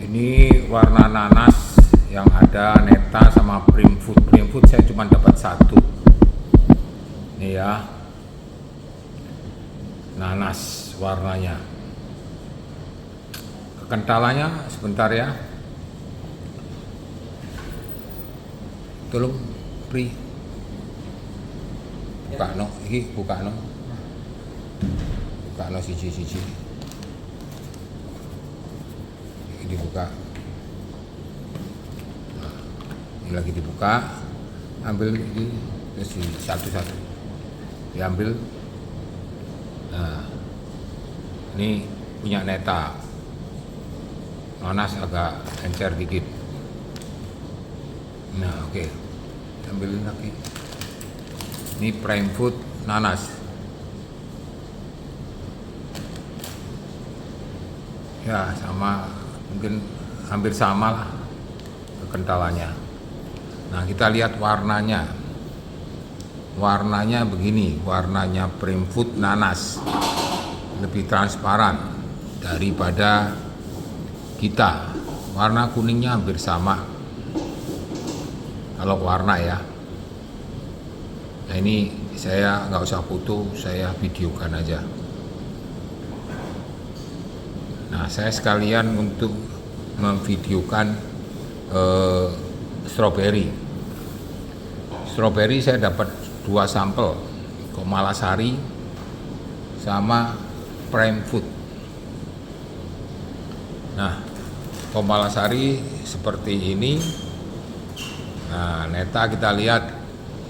Ini warna nanas yang ada neta sama Primfood. Primfood saya cuma dapat satu. Ini ya, nanas warnanya. Kekentalannya sebentar ya. Tolong Pri. Buka no, ini buka no. Buka no siji-siji. Ini dibuka. Nah, ini lagi dibuka. Ambil ini terus satu-satu. Diambil. Nah, ini punya neta. Nanas agak encer dikit. Nah, oke. Ambilin lagi. Ini Primfood nanas. Ya, sama, mungkin hampir sama lah kekentalannya. Nah, kita lihat warnanya. Warnanya begini, warnanya Primfood nanas. Lebih transparan daripada kita. Warna kuningnya hampir sama. Kalau warna ya. Nah, ini saya nggak usah foto, saya videokan aja. Nah, saya sekalian untuk memvideokan stroberi. Stroberi saya dapat 2 sampel, Komalasari sama Primfood. Nah, Komalasari seperti ini. Nah, neta kita lihat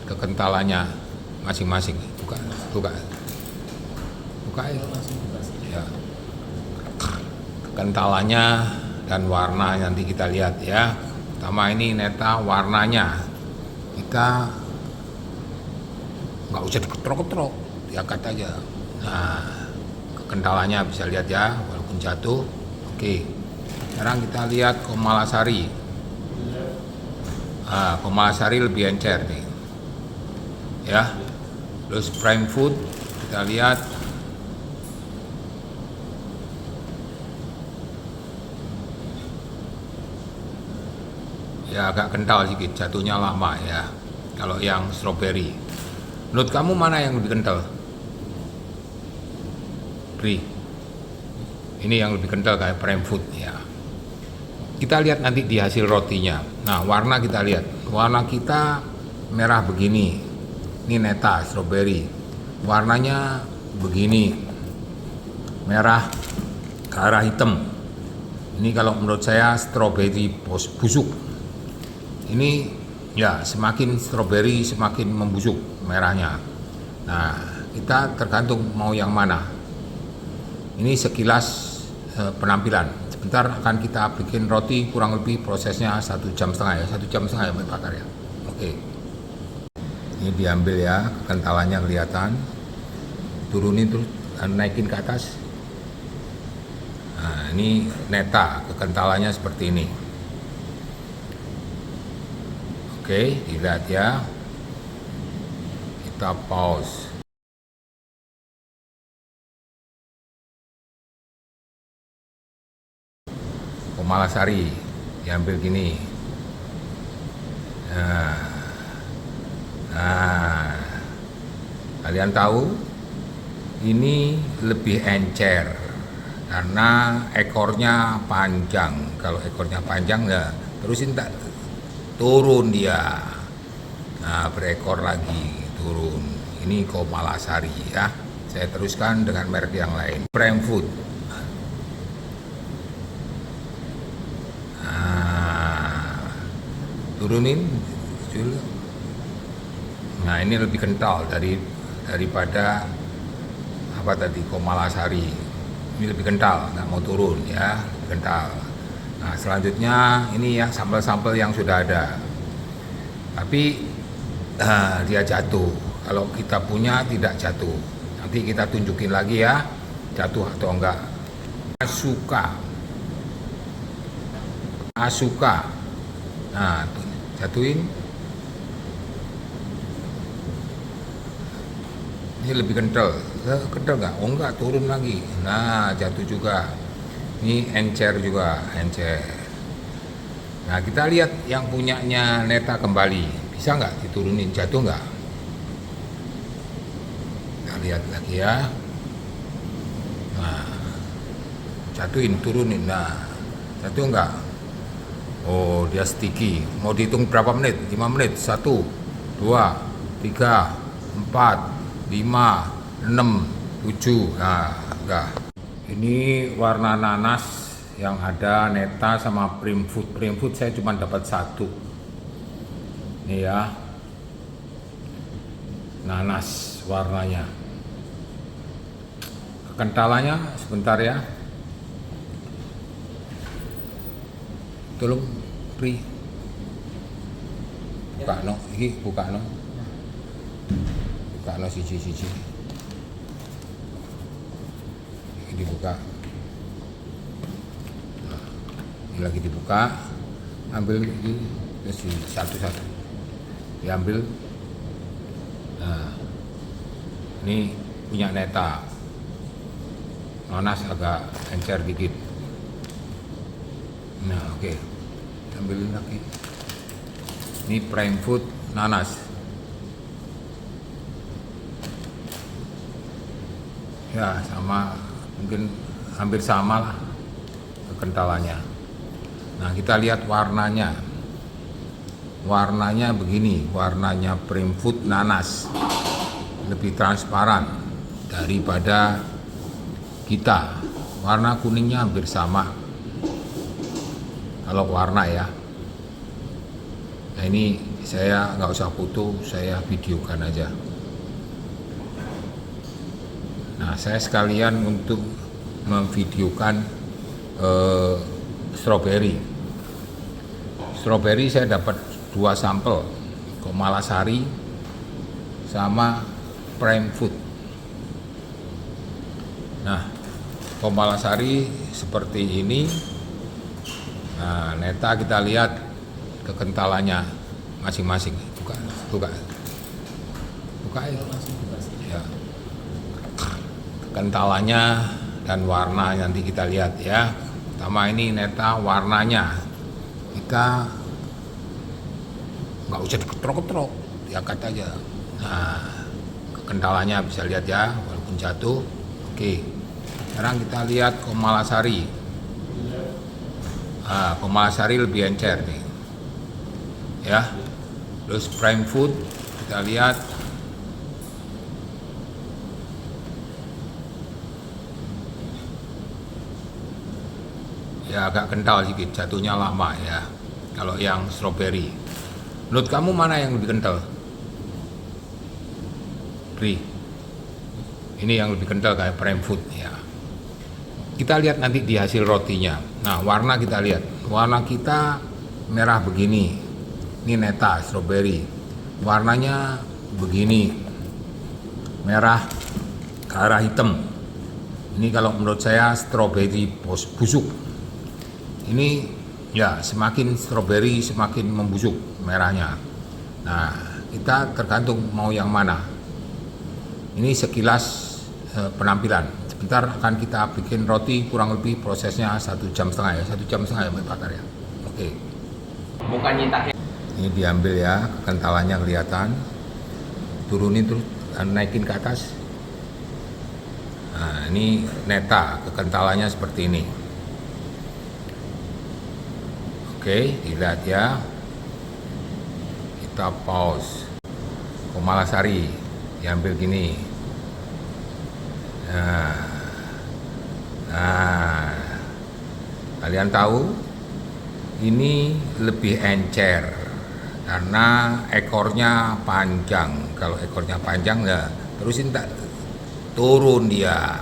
kekentalannya masing-masing. Buka ya. Kekentalannya dan warna nanti kita lihat ya. Pertama ini neta warnanya. Kita nggak usah diketrok-ketrok, diangkat aja. Nah, kekentalannya bisa lihat ya, walaupun jatuh. Oke. Sekarang kita lihat Komalasari. Komalasari lebih encer nih. Ya. Terus Primfood kita lihat. Ya, agak kental sedikit, jatuhnya lama ya. Kalau yang stroberi. Menurut kamu mana yang lebih kental? Pri. Ini yang lebih kental kayak Primfood ya. Kita lihat nanti di hasil rotinya. Nah, warna kita lihat. Warna kita merah begini. Ini neta stroberi. Warnanya begini. Merah ke arah hitam. Ini kalau menurut saya stroberi busuk. Ini ya, semakin stroberi semakin membusuk merahnya. Nah, kita tergantung mau yang mana. Ini sekilas penampilan. Sebentar akan kita bikin roti, kurang lebih prosesnya 1,5 jam ya. 1,5 jam ya bakar ya. Oke. Ini diambil ya, kekentalannya kelihatan. Turunin terus, naikin ke atas. Nah, ini neta, kekentalannya seperti ini. Oke, dilihat ya. Kita pause. Komalasari diambil gini. Nah, kalian tahu ini lebih encer karena ekornya panjang. Kalau ekornya panjang ya terusin tak turun dia. Nah, berekor lagi turun. Ini Komalasari ya. Saya teruskan dengan merek yang lain. Primfood. Turunin dulu. Nah, ini lebih kental daripada apa tadi, Komalasari. Ini lebih kental, nggak mau turun ya, lebih kental. Nah, selanjutnya ini ya sampel-sampel yang sudah ada. Tapi dia jatuh. Kalau kita punya tidak jatuh. Nanti kita tunjukin lagi ya, jatuh atau enggak. Asuka. Nah, jatuhin. Ini lebih kental. Kental nggak? Oh enggak, turun lagi. Nah, jatuh juga. Ini encer juga, encer. Nah kita lihat yang punyanya Neta kembali, bisa nggak diturunin, jatuh nggak? Kita lihat lagi ya. Nah, jatuhin, turunin. Nah, jatuh nggak? Oh, dia sticky. Mau dihitung berapa menit? 5 menit. 1, 2, 3, 4, 5, 6, 7. Nah, udah. Ini warna nanas yang ada Neta sama Primfood. Primfood saya cuma dapat 1. Ini ya. Nanas warnanya. Kentalannya sebentar ya. Tolong Pri. Buka no, iki buka no. Buka no siji-siji. Ini dibuka. Nah, ini lagi dibuka. Ambil ini terus satu-satu. Diambil. Nah, ini punya Neta. Nanas agak encer dikit. Nah, oke. Ambilin lagi. Ini Primfood nanas. Ya, sama, mungkin hampir sama lah kekentalannya. Nah, kita lihat warnanya. Warnanya begini, warnanya Primfood nanas. Lebih transparan daripada kita. Warna kuningnya hampir sama. Kalau warna ya. Nah ini saya nggak usah foto, saya videokan aja. Nah saya sekalian untuk memvideokan strawberry. Strawberry saya dapat 2 sampel, Komalasari sama Primfood. Nah Komalasari seperti ini. Nah, Neta kita lihat kekentalannya masing-masing. Buka ya. Kekentalannya dan warna nanti kita lihat ya. Pertama ini Neta warnanya. Kita nggak usah diketrok-ketrok, diangkat aja. Nah, kekentalannya bisa lihat ya, walaupun jatuh. Oke. Sekarang kita lihat Komalasari. Komalasari lebih encer nih ya. Terus Primfood kita lihat ya agak kental sedikit, jatuhnya lama ya kalau yang strawberry. Menurut kamu mana yang lebih kental, Pri? Ini yang lebih kental kayak Primfood ya. Kita lihat nanti di hasil rotinya. Nah, warna kita lihat. Warna kita merah begini. Ini Neta strawberry. Warnanya begini. Merah ke arah hitam. Ini kalau menurut saya strawberry busuk. Ini ya semakin strawberry semakin membusuk merahnya. Nah, kita tergantung mau yang mana. Ini sekilas penampilan. Sebentar akan kita bikin roti, kurang lebih prosesnya 1,5 jam ya, 1,5 jam ya bakar ya. Oke. Bukan nyitahin. Ini diambil ya, kekentalannya kelihatan. Turunin terus, naikin ke atas. Nah, ini Neta, kekentalannya seperti ini. Oke, dilihat ya. Kita pause. Komalasari diambil gini. Nah, kalian tahu ini lebih encer karena ekornya panjang. Kalau ekornya panjang ya terusin tak turun dia.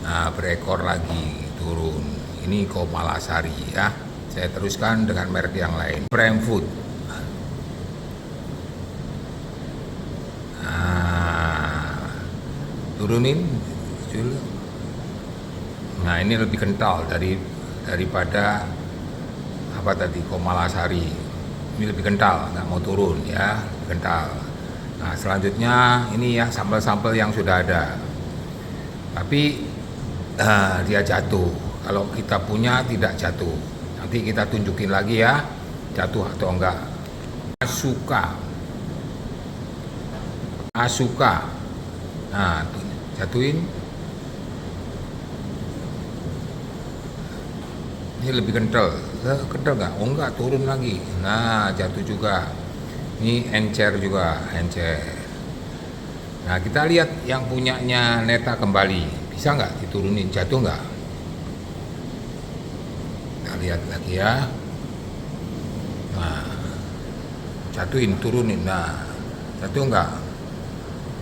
Nah, berekor lagi turun. Ini Komalasari ya. Saya teruskan dengan merek yang lain. Primfood. Turunin. Nah ini lebih kental daripada apa tadi, Komalasari. Ini lebih kental, nggak mau turun ya, lebih kental. Nah selanjutnya ini ya sampel-sampel yang sudah ada, tapi dia jatuh Kalau kita punya tidak jatuh. Nanti kita tunjukin lagi ya, jatuh atau enggak. Asuka. Asuka. Nah, jatuhin. Ini lebih kental. Kental nggak? Oh enggak, turun lagi. Nah, jatuh juga. Ini encer juga, encer. Nah, kita lihat yang punyanya Neta kembali. Bisa nggak diturunin? Jatuh nggak? Kita lihat lagi ya. Nah, jatuhin, turunin. Nah, jatuh nggak?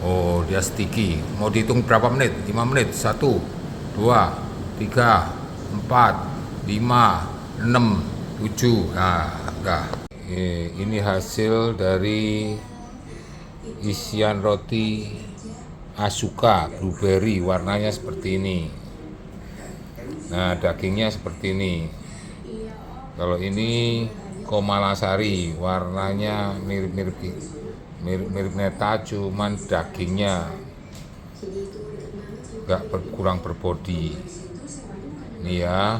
Oh, dia sticky. Mau dihitung berapa menit? 5 menit. 1, 2, 3, 4, 5, 6, 7. Nah, enggak. Ini hasil dari isian roti Asuka blueberry, warnanya seperti ini. Nah, dagingnya seperti ini. Kalau ini Komalasari, warnanya mirip-mirip Neta, cuman dagingnya kurang berbodi. Ini ya.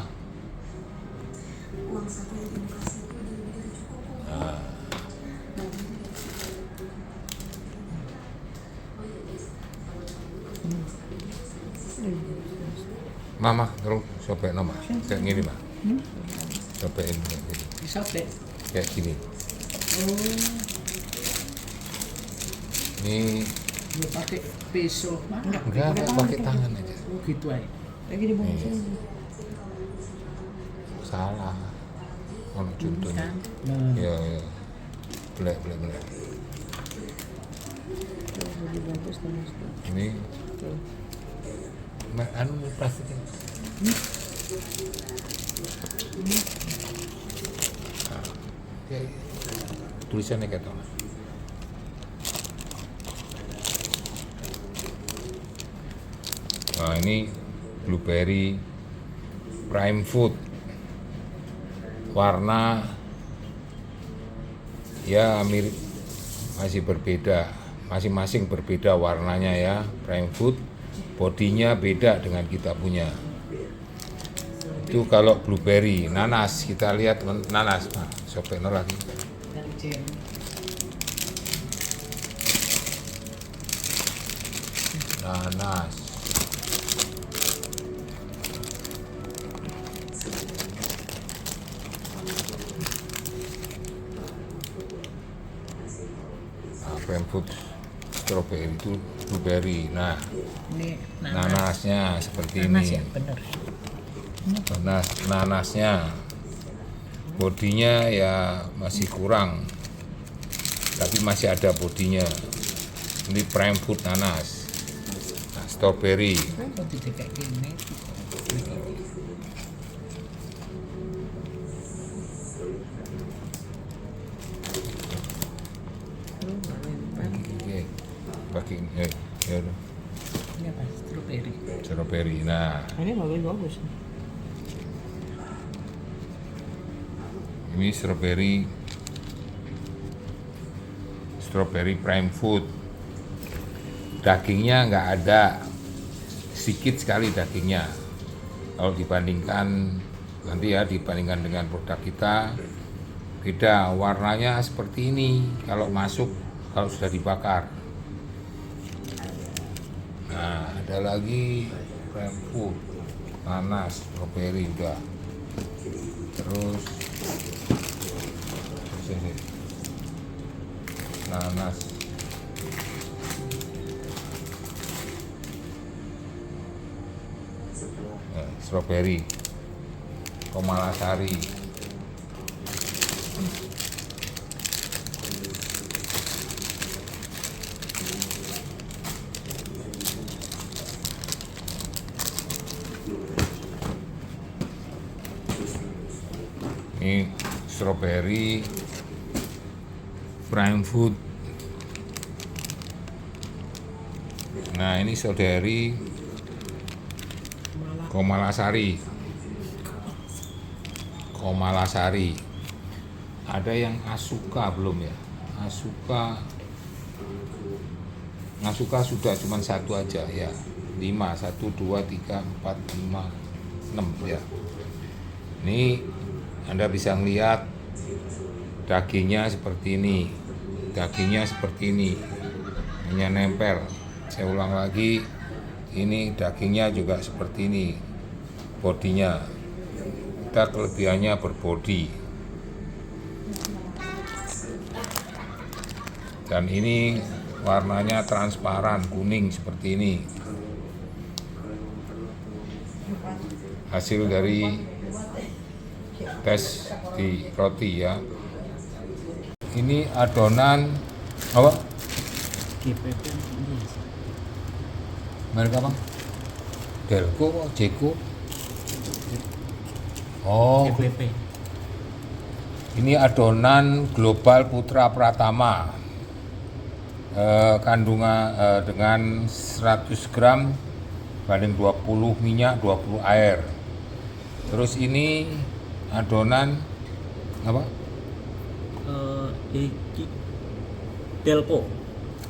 Mama, terus sobek nama, kayak gini mah, sobekin kayak gini, Disobek. kayak gini. Ini Lu pakai pisau mah enggak pakai tangan aja. Oh gitu aja. Lagi dibungkus. Salah. Ono contohnya. Kan? Nah, Ya, ya. Belek. Dibungkus terus. Ini anu plastiknya. Nah, tulisannya kayak apa? Nah, ini blueberry prime food, warna ya mirip, masih berbeda, masing-masing berbeda warnanya ya. Prime food bodinya beda dengan kita punya. Itu kalau blueberry. Nanas, kita lihat nanas. Nah, sobekno lagi. dari jam. Nanas. Nah, prime food strawberry itu blueberry. Nah, Ini nanasnya seperti nanas ini. ya bener. Nanasnya bodinya ya masih kurang, tapi masih ada bodinya. Ini prime food nanas. Nah, strawberry. Kok tidak kayak gini? Bagi ya udah. Ini apa? Strawberry. Strawberry. Nah, Ini bagus. ini strawberry prime food. Dagingnya nggak ada, sedikit sekali dagingnya. Kalau dibandingkan nanti ya, dibandingkan dengan produk kita, beda. Warnanya seperti ini kalau masuk, kalau sudah dibakar. Nah, ada lagi prime food, nanas, strawberry udah. Terus ini nanas. Nah, strawberry, Komalasari. Ini strawberry prime food. Nah, ini strawberry Komalasari. Ada yang Asuka belum ya? Asuka sudah, cuman satu aja ya. 5, 1, 2, 3, 4, 5. 6 ya. Ini Anda bisa melihat dagingnya seperti ini. Dagingnya seperti ini. Hanya nempel. Saya ulang lagi, ini dagingnya juga seperti ini. Bodinya. Kita kelebihannya berbodi. Dan ini warnanya transparan, kuning seperti ini. Hasil dari tes di roti ya. Ini adonan apa? GPP ini. Merek apa? Delco atau Jeko? Oh, GPP. ini adonan Global Putra Pratama. Kandungan dengan 100 gram banding 20 minyak, 20 air. Terus ini adonan apa? Delco.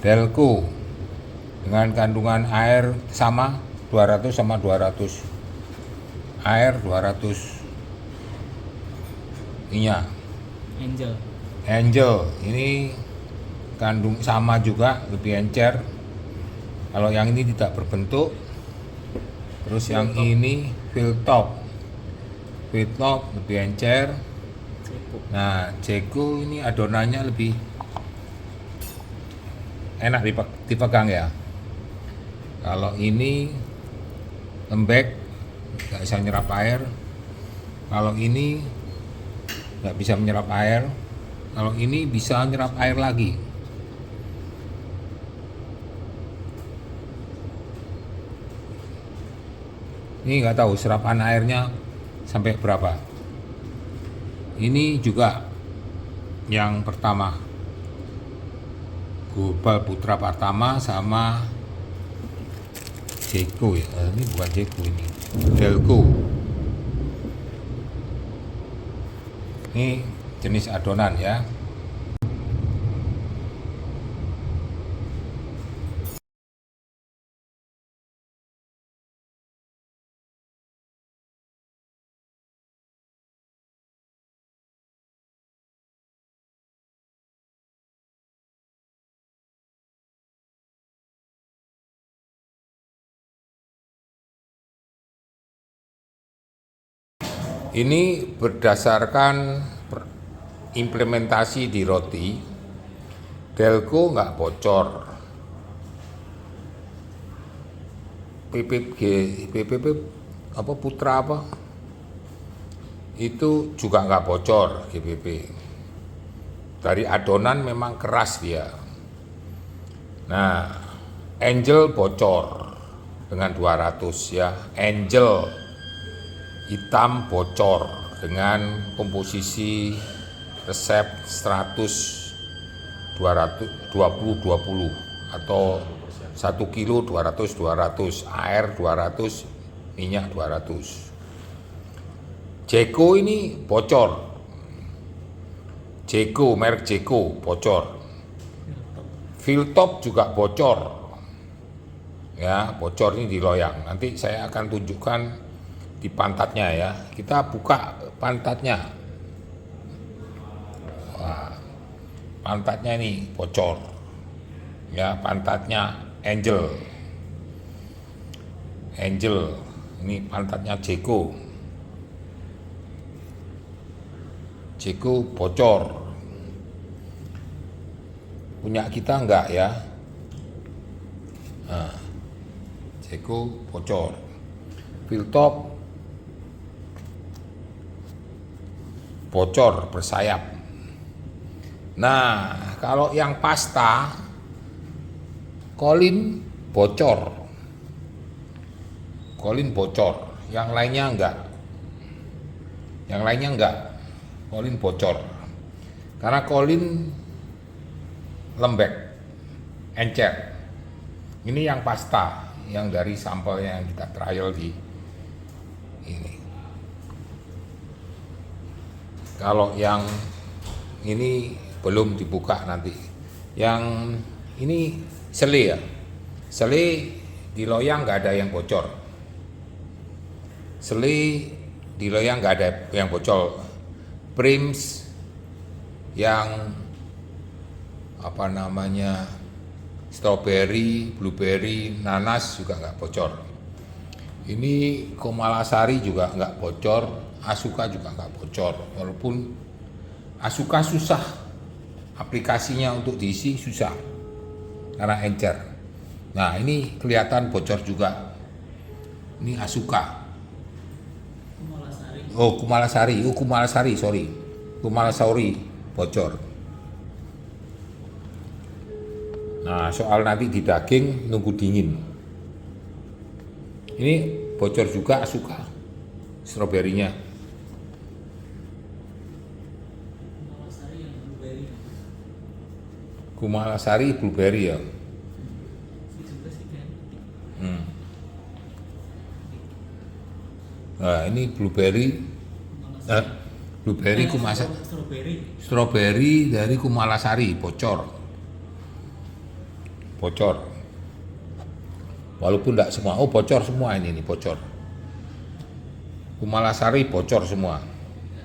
Delco dengan kandungan air sama 200 sama 200. Air 200 minyak. Angel ini kandung sama juga, lebih encer. Kalau yang ini tidak berbentuk. Terus yang ini Fieldtop lebih encer. Nah, Jeko ini adonannya lebih enak dipegang ya. Kalau ini lembek, nggak bisa nyerap air. Kalau ini nggak bisa menyerap air. Kalau ini bisa nyerap air lagi. Ini nggak tahu serapan airnya sampai berapa. Ini juga yang pertama, Global Putra Pratama sama Jeko ya. Ini bukan Jeko, ini Delco. Ini jenis adonan ya. Ini berdasarkan implementasi di roti, Delco nggak bocor, PPP apa Putra apa itu juga nggak bocor GPP. Dari adonan memang keras dia. Nah, Angel bocor dengan 200 ya, Angel hitam bocor dengan komposisi resep 100 200 20 20 atau 1 kilo 200 air 200 minyak 200. Jeko ini bocor. Jeko, merek Jeko bocor. Fieldtop juga bocor. Ya, bocor ini di loyang. Nanti saya akan tunjukkan di pantatnya ya. Kita buka pantatnya. Wah, pantatnya ini bocor. Ya, pantatnya Angel. Ini pantatnya Jeko. Jeko bocor. Punya kita enggak ya? Nah, Jeko bocor. Fieldtop bocor bersayap. Nah, kalau yang pasta Colin bocor. Yang lainnya enggak. Colin bocor. Karena Colin lembek, encer. Ini yang pasta, yang dari sampelnya yang kita trial di ini. Kalau yang ini belum dibuka nanti. Yang ini sele ya. Sele di loyang nggak ada yang bocor. Sele di loyang nggak ada yang bocor. Prims yang apa namanya strawberry, blueberry, nanas juga nggak bocor. Ini Komalasari juga nggak bocor, Asuka juga nggak bocor. Walaupun Asuka susah, aplikasinya untuk diisi susah karena encer. Nah ini kelihatan bocor juga. Ini Asuka. Kumalasari, sorry. Kumalasari bocor. Nah, soal nanti di daging nunggu dingin. Ini bocor juga Asuka. Stroberinya. Kumalasari blueberry ya. Nah, ini blueberry strawberry dari Kumalasari bocor. Walaupun tidak semua, bocor semua ini bocor. Kumalasari bocor semua.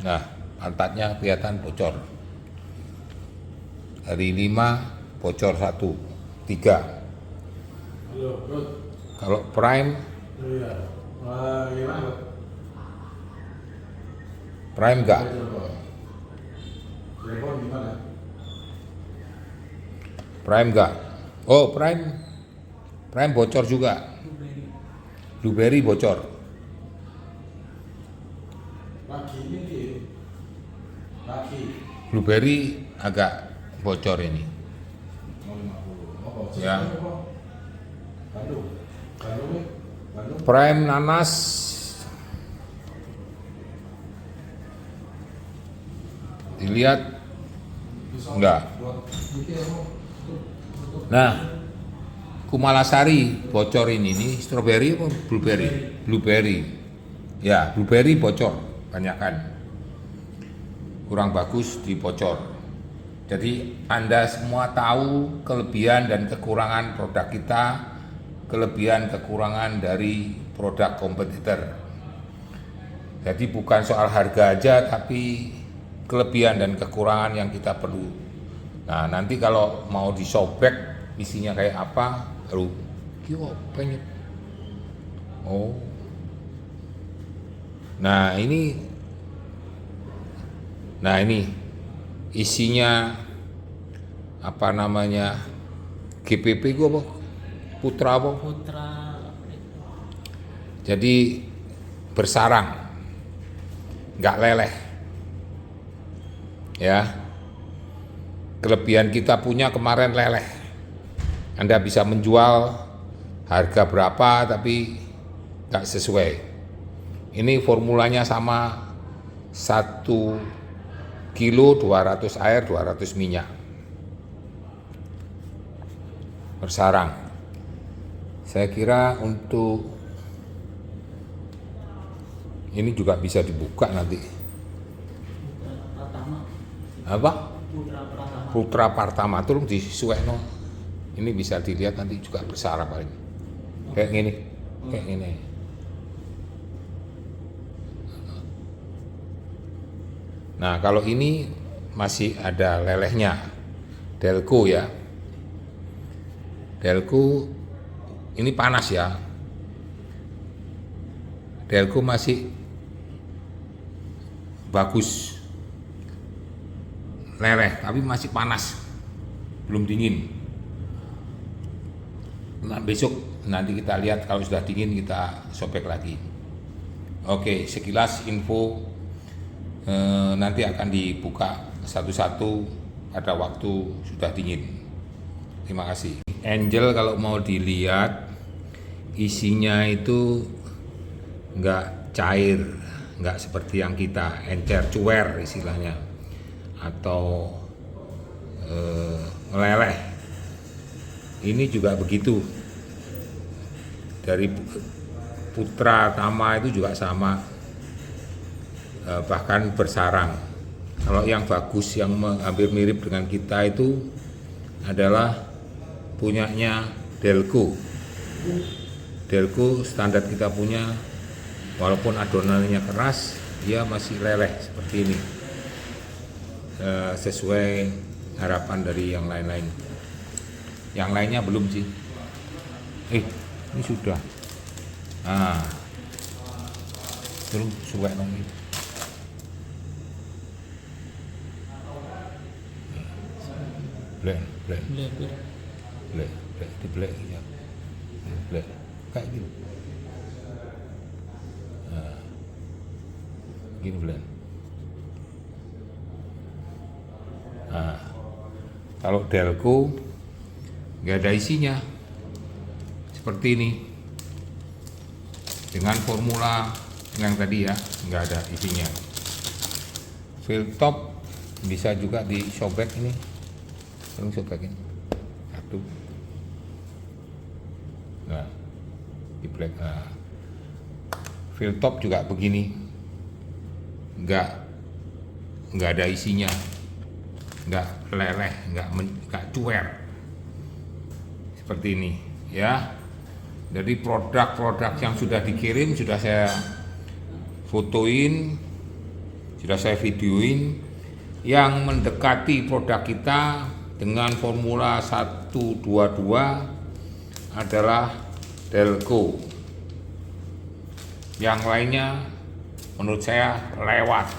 Nah, pantatnya kelihatan bocor. Dari 5 bocor 1, 3. Kalau prime enggak. Prime enggak. Oh, Prime bocor juga. Blueberry bocor. Blueberry agak bocor ini. Ya. Prime nanas dilihat enggak. Nah, Kumalasari bocor ini strawberry apa blueberry? Blueberry. Ya, blueberry bocor banyakan. Kurang bagus di bocor. Jadi Anda semua tahu kelebihan dan kekurangan produk kita, kelebihan kekurangan dari produk kompetitor. Jadi bukan soal harga aja, tapi kelebihan dan kekurangan yang kita perlu. Nah, nanti kalau mau disobek isinya kayak apa, baru pengen. Oh. Nah, ini isinya apa namanya? GPP gua apa? Putra apa? Jadi bersarang, nggak leleh. Ya, kelebihan kita punya kemarin leleh. Anda bisa menjual harga berapa tapi nggak sesuai. Ini formulanya sama, 1 kilo 200 air 200 minyak. Bersarang. Saya kira untuk ini juga bisa dibuka nanti. Apa? Putra Partama turun di Suwekno. Ini bisa dilihat nanti juga bersarang paling. Kayak gini. Nah, kalau ini masih ada lelehnya. Delco ya. Delco ini panas ya. Delco masih bagus. Leleh, tapi masih panas. Belum dingin. Nah, besok nanti kita lihat kalau sudah dingin kita sobek lagi. Oke, sekilas info nanti akan dibuka satu-satu pada waktu sudah dingin. Terima kasih. Angel kalau mau dilihat isinya itu enggak cair, enggak seperti yang kita encer cuer istilahnya atau meleleh. Ini juga begitu. Dari Putra Tama itu juga sama, bahkan bersarang. Kalau yang bagus, yang hampir mirip dengan kita itu adalah punyanya Delco. Delco standar kita punya walaupun adonannya keras dia masih leleh seperti ini. Sesuai harapan dari yang lain-lain. Yang lainnya belum sih. Ini sudah. Nah, terus suwek nong ini. Blek diblek ya. Blek kayak gini. Nah, gini blek. Nah, kalau Delco nggak ada isinya seperti ini dengan formula yang tadi ya, nggak ada isinya. Fill top bisa juga disobek ini, langsung sobek ini satu. Nah, di black. Nah, fill top juga begini, nggak ada isinya, nggak leleh, nggak cuer seperti ini ya. Jadi produk-produk yang sudah dikirim sudah saya fotoin, sudah saya videoin, yang mendekati produk kita dengan formula 122 adalah Delco. Yang lainnya menurut saya lewat.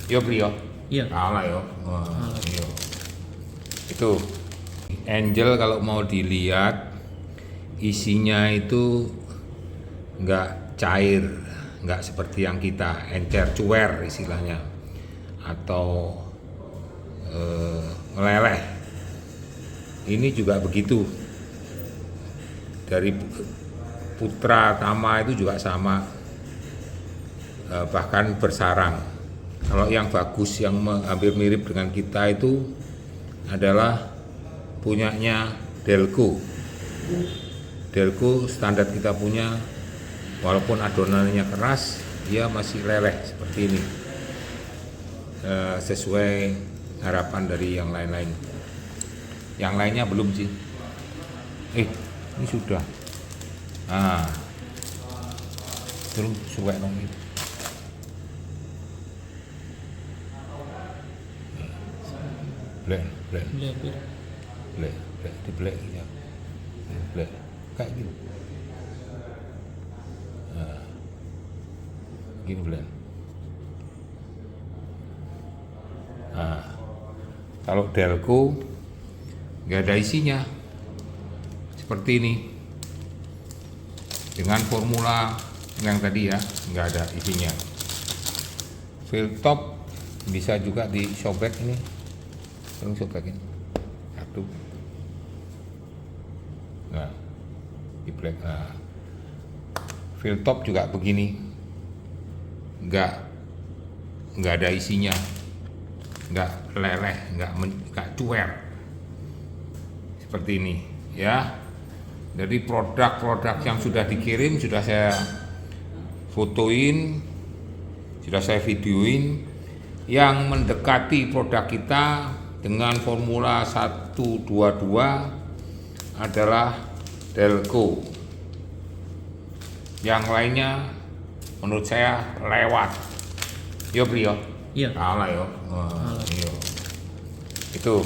Yo beliau. Iya. Kalah yo. Iya. Itu Angel kalau mau dilihat isinya itu nggak cair, nggak seperti yang kita encer cuer istilahnya, atau meleleh. Ini juga begitu. Dari Putra Tama itu juga sama, bahkan bersarang. Kalau yang bagus, yang hampir mirip dengan kita itu adalah punyanya Delco. Delco standar kita punya, walaupun adonannya keras, dia masih leleh seperti ini. Sesuai harapan dari yang lain-lain. Yang lainnya belum sih. Ini sudah. Nah, terus suwek nong ini. Blek diblek ya. Blek kayak gini. Nah, gini blek. Nah, kalau Delco nggak ada isinya seperti ini dengan formula yang tadi ya, nggak ada isinya. Fill top bisa juga disobek ini, langsung sobek ini satu. Nah, di black. Nah, fill top juga begini, nggak ada isinya, nggak leleh, nggak cuer seperti ini ya. Jadi produk-produk yang sudah dikirim sudah saya fotoin, sudah saya videoin, yang mendekati produk kita dengan formula 122 adalah Delco. Yang lainnya menurut saya lewat. Yo beliau. Iya. Kalah yo. Iya. Itu.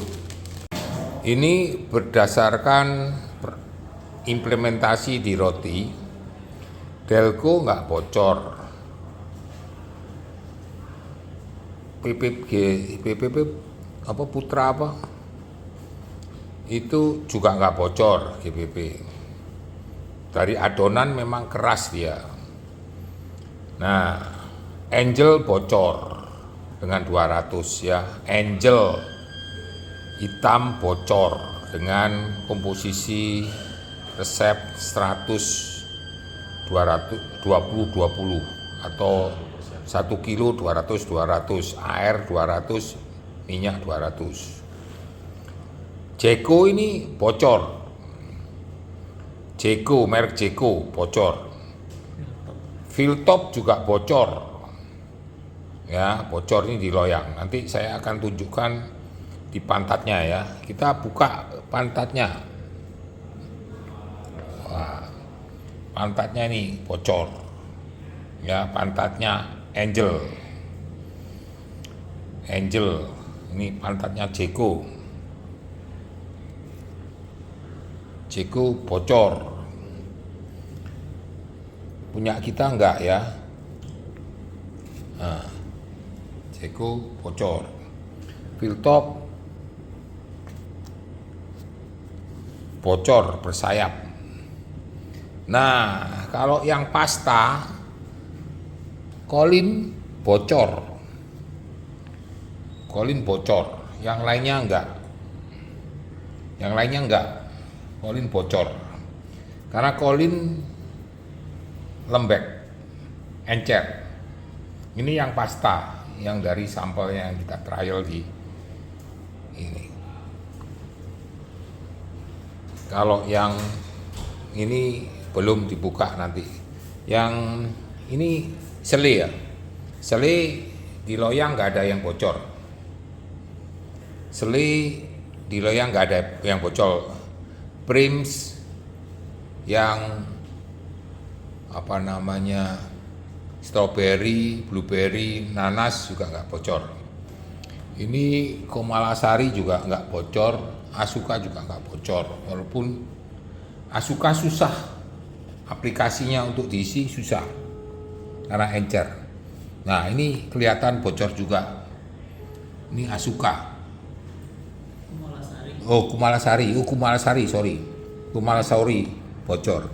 Ini berdasarkan implementasi di roti. Delco nggak bocor. PPP apa Putra apa? Itu juga nggak bocor GPP. Dari adonan memang keras dia. Nah, Angel bocor dengan 200 ya. Angel hitam bocor dengan komposisi resep 100 20 atau 1 kilo 200 air 200, minyak 200. Jeko ini bocor. Jeko, merek Jeko bocor. Filltop juga bocor. Ya, bocor ini di loyang. Nanti saya akan tunjukkan di pantatnya ya. Kita buka pantatnya. Wah, pantatnya ini bocor. Ya, pantatnya Angel. Angel, ini pantatnya Jeko. Jeko bocor. Punya kita enggak ya? Nah, Jeko bocor. Filltop bocor bersayap. Nah, kalau yang pasta Colin bocor. Colin bocor, yang lainnya enggak. Yang lainnya enggak. Colin bocor. Karena Colin lembek, encer. Ini yang pasta, yang dari sampelnya yang kita trial di ini. Kalau yang ini belum dibuka nanti. Yang ini sele ya. Sele di loyang nggak ada yang bocor. Sele di loyang nggak ada yang bocor. Prims yang apa namanya strawberry, blueberry, nanas juga nggak bocor. Ini Komalasari juga nggak bocor, Asuka juga nggak bocor. Walaupun Asuka susah, aplikasinya untuk diisi susah karena encer. Nah ini kelihatan bocor juga. Ini Asuka. Kumalasari, sorry. Kumalasari bocor.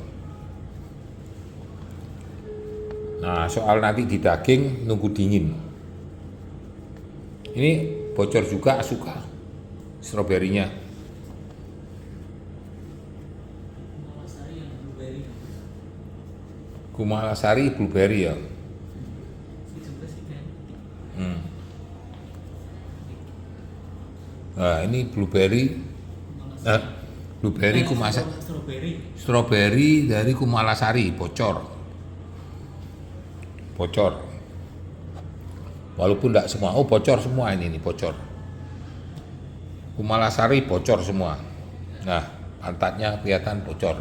Nah, soal nanti di daging nunggu dingin. Ini bocor juga Asuka, stroberinya. Kumalasari blueberry ya. Nah, ini blueberry. Blueberry strawberry dari Kumalasari bocor. Walaupun tidak semua, bocor semua ini bocor. Kumalasari bocor semua. Nah, pantatnya kelihatan bocor.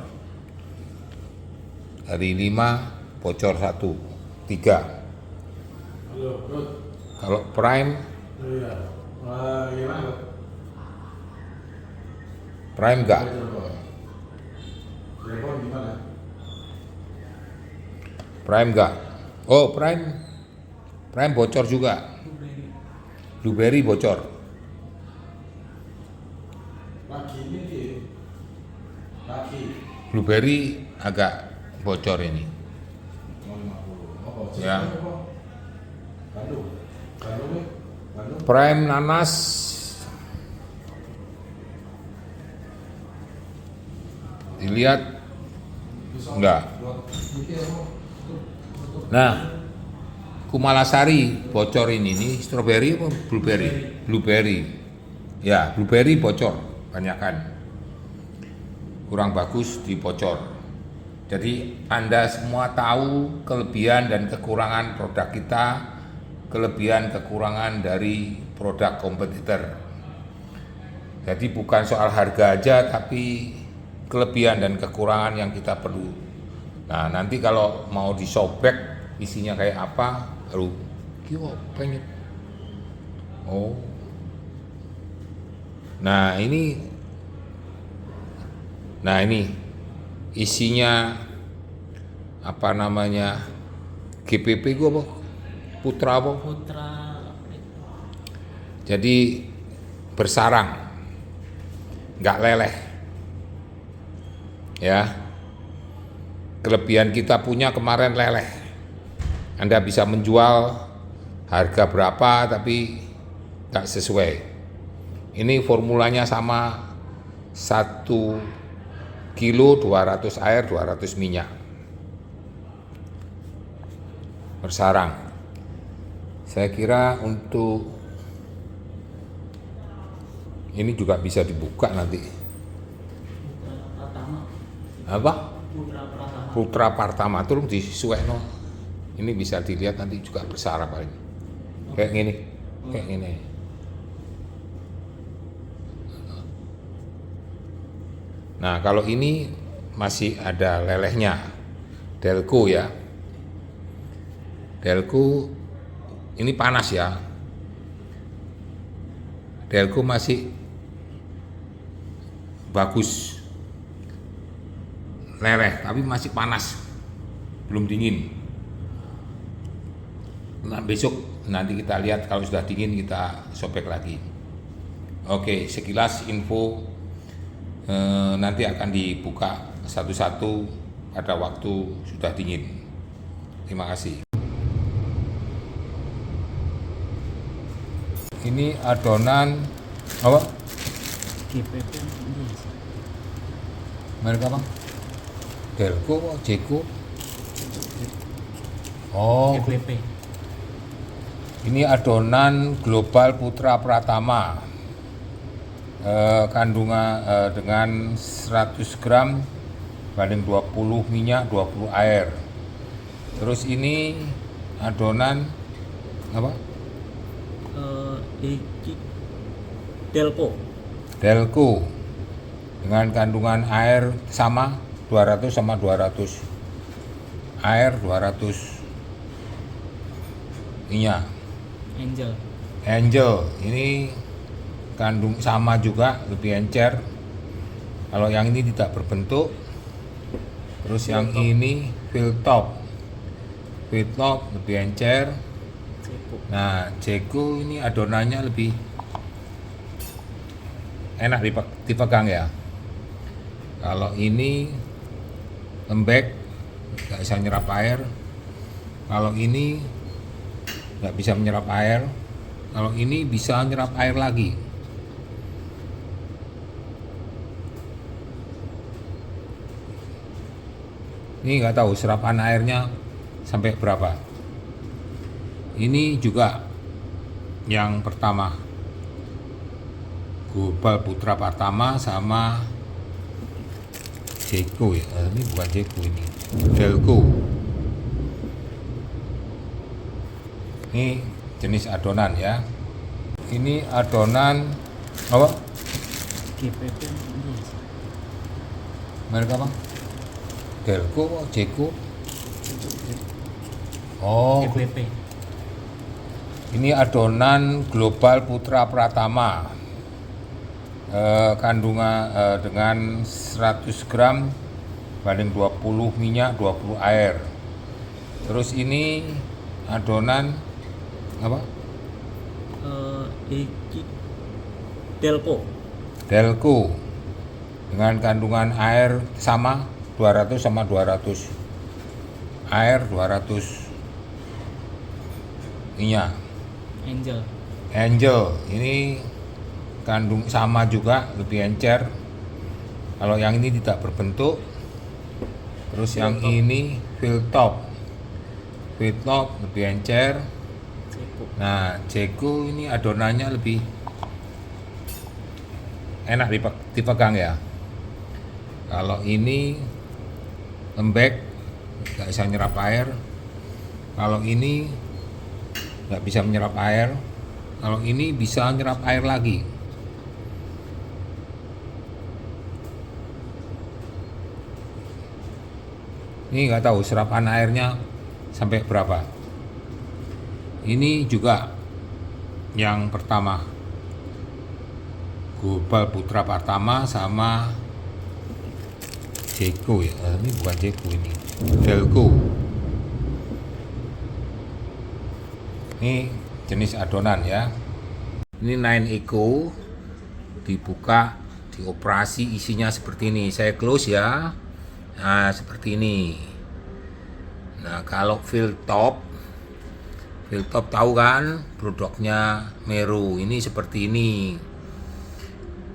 Dari 5 bocor 1, 3. Kalau prime, prime enggak. Prime enggak. Oh, prime bocor juga. Blueberry bocor. Blueberry agak bocor ini. Ya. Prime nanas dilihat enggak. Nah, Kumalasari bocor ini strawberry apa blueberry? Blueberry. Ya, blueberry bocor banyakan. Kurang bagus di bocor. Jadi Anda semua tahu kelebihan dan kekurangan produk kita, kelebihan kekurangan dari produk kompetitor. Jadi bukan soal harga aja, tapi kelebihan dan kekurangan yang kita perlu. Nah, nanti kalau mau disobek isinya kayak apa, baru pengen. Oh. Nah, ini isinya apa namanya? GPP gua apa? Putra apa? Jadi bersarang. Enggak leleh. Ya. Kelebihan kita punya kemarin leleh. Anda bisa menjual harga berapa tapi enggak sesuai. Ini formulanya sama 1 kilo 200 air 200 minyak. Bersarang. Saya kira untuk ini juga bisa dibuka nanti. Apa? Putra Partama turun di Suweno. Ini bisa dilihat nanti juga bersarang paling. Kayak gini. Kayak gini. Nah, kalau ini masih ada lelehnya. Delco ya. Delco ini panas ya. Delco masih bagus, leleh, tapi masih panas, belum dingin. Nah, besok nanti kita lihat kalau sudah dingin kita sobek lagi. Oke, sekilas info nanti akan dibuka satu-satu pada waktu sudah dingin. Terima kasih. Ini adonan apa? GPP iya. Mereka apa? Delco, Jeko. Oh, GPP. ini adonan Global Putra Pratama. Kandungan dengan 100 gram banding 20 minyak, 20 air. Terus ini adonan apa? Delco. Delco dengan kandungan air sama 200 sama 200. Air 200 minyak. Angel ini kandung sama juga, lebih encer. Kalau yang ini tidak berbentuk. Terus yang ini Fieldtop lebih encer. Nah, Jeko ini adonannya lebih enak dipegang ya. Kalau ini lembek, nggak bisa nyerap air. Kalau ini nggak bisa menyerap air. Kalau ini bisa nyerap air lagi. Ini nggak tahu serapan airnya sampai berapa. Ini juga yang pertama, Global Putra Pratama sama Jeko ya. Ini bukan Jeko, ini Delco. Ini jenis adonan ya. Ini adonan apa? GPP iya. Mereka apa? Delco, Jeko. Oh, GPP. ini adonan Global Putra Pratama. Kandungan dengan 100 gram banding 20 minyak, 20 air. Terus ini adonan apa? Delco dengan kandungan air sama 200 sama 200. Air 200 minyak. Angel ini kandung sama juga, lebih encer. Kalau yang ini tidak berbentuk. Terus yang ini Fieldtop lebih encer. Nah, Jeko ini adonannya lebih enak dipegang ya. Kalau ini lembek, nggak bisa nyerap air. Kalau ini nggak bisa menyerap air. Kalau ini bisa nyerap air lagi. Ini nggak tahu serapan airnya sampai berapa. Ini juga yang pertama, Global Putra Pratama sama Jeko ya. Ini bukan Jeko, ini Delco. Ini jenis adonan ya. Ini 9 Eco dibuka, dioperasi, isinya seperti ini. Saya close ya. Nah, seperti ini. Nah, kalau Fieldtop tahu kan, produknya Meru. Ini seperti ini.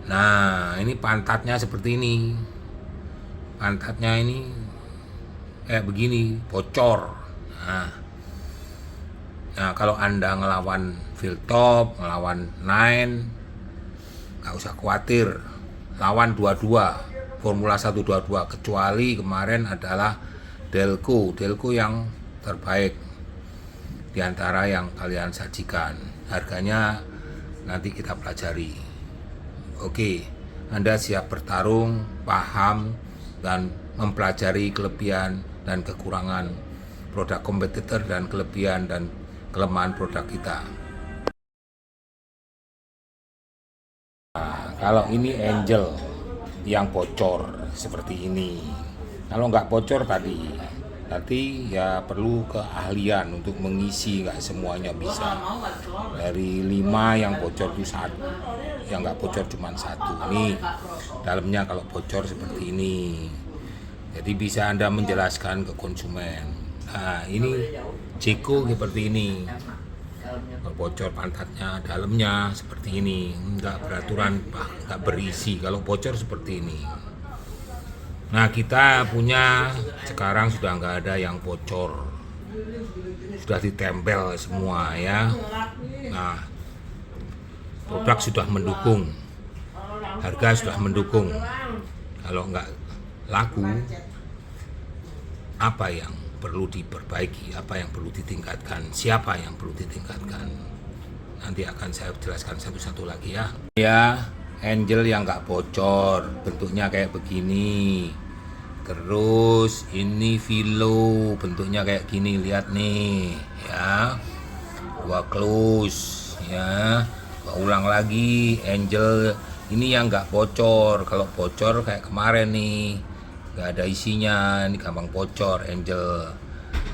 Nah, ini pantatnya seperti ini. Pantatnya ini kayak begini, bocor. Nah, kalau Anda ngelawan Fieldtop, ngelawan Nine, nggak usah khawatir. Lawan dua-dua, Formula 1 dua-dua, kecuali kemarin adalah Delco yang terbaik di antara yang kalian sajikan. Harganya nanti kita pelajari. Oke, Anda siap bertarung, paham, dan mempelajari kelebihan dan kekurangan produk kompetitor dan kelebihan dan kelemahan produk kita. Nah, kalau ini Angel yang bocor seperti ini. Kalau nggak bocor tadi ya perlu keahlian untuk mengisi, nggak semuanya bisa. Dari 5 yang bocor itu satu, yang nggak bocor cuma satu. Nih dalamnya kalau bocor seperti ini. Jadi bisa Anda menjelaskan ke konsumen. Nah ini Jeko seperti ini. Kalau bocor pantatnya, dalamnya seperti ini, nggak beraturan, nggak berisi. Kalau bocor seperti ini. Nah kita punya sekarang sudah nggak ada yang bocor, sudah ditempel semua ya. Nah produk sudah mendukung, harga sudah mendukung. Kalau nggak laku, apa yang perlu diperbaiki, apa yang perlu ditingkatkan, siapa yang perlu ditingkatkan, nanti akan saya jelaskan satu-satu lagi ya. Ya, Angel yang nggak bocor, bentuknya kayak begini. Terus ini Vilo, bentuknya kayak gini, lihat nih ya. Gua close ya. Gua ulang lagi, Angel ini yang nggak bocor. Kalau bocor kayak kemarin nih, nggak ada isinya, ini gampang bocor Angel.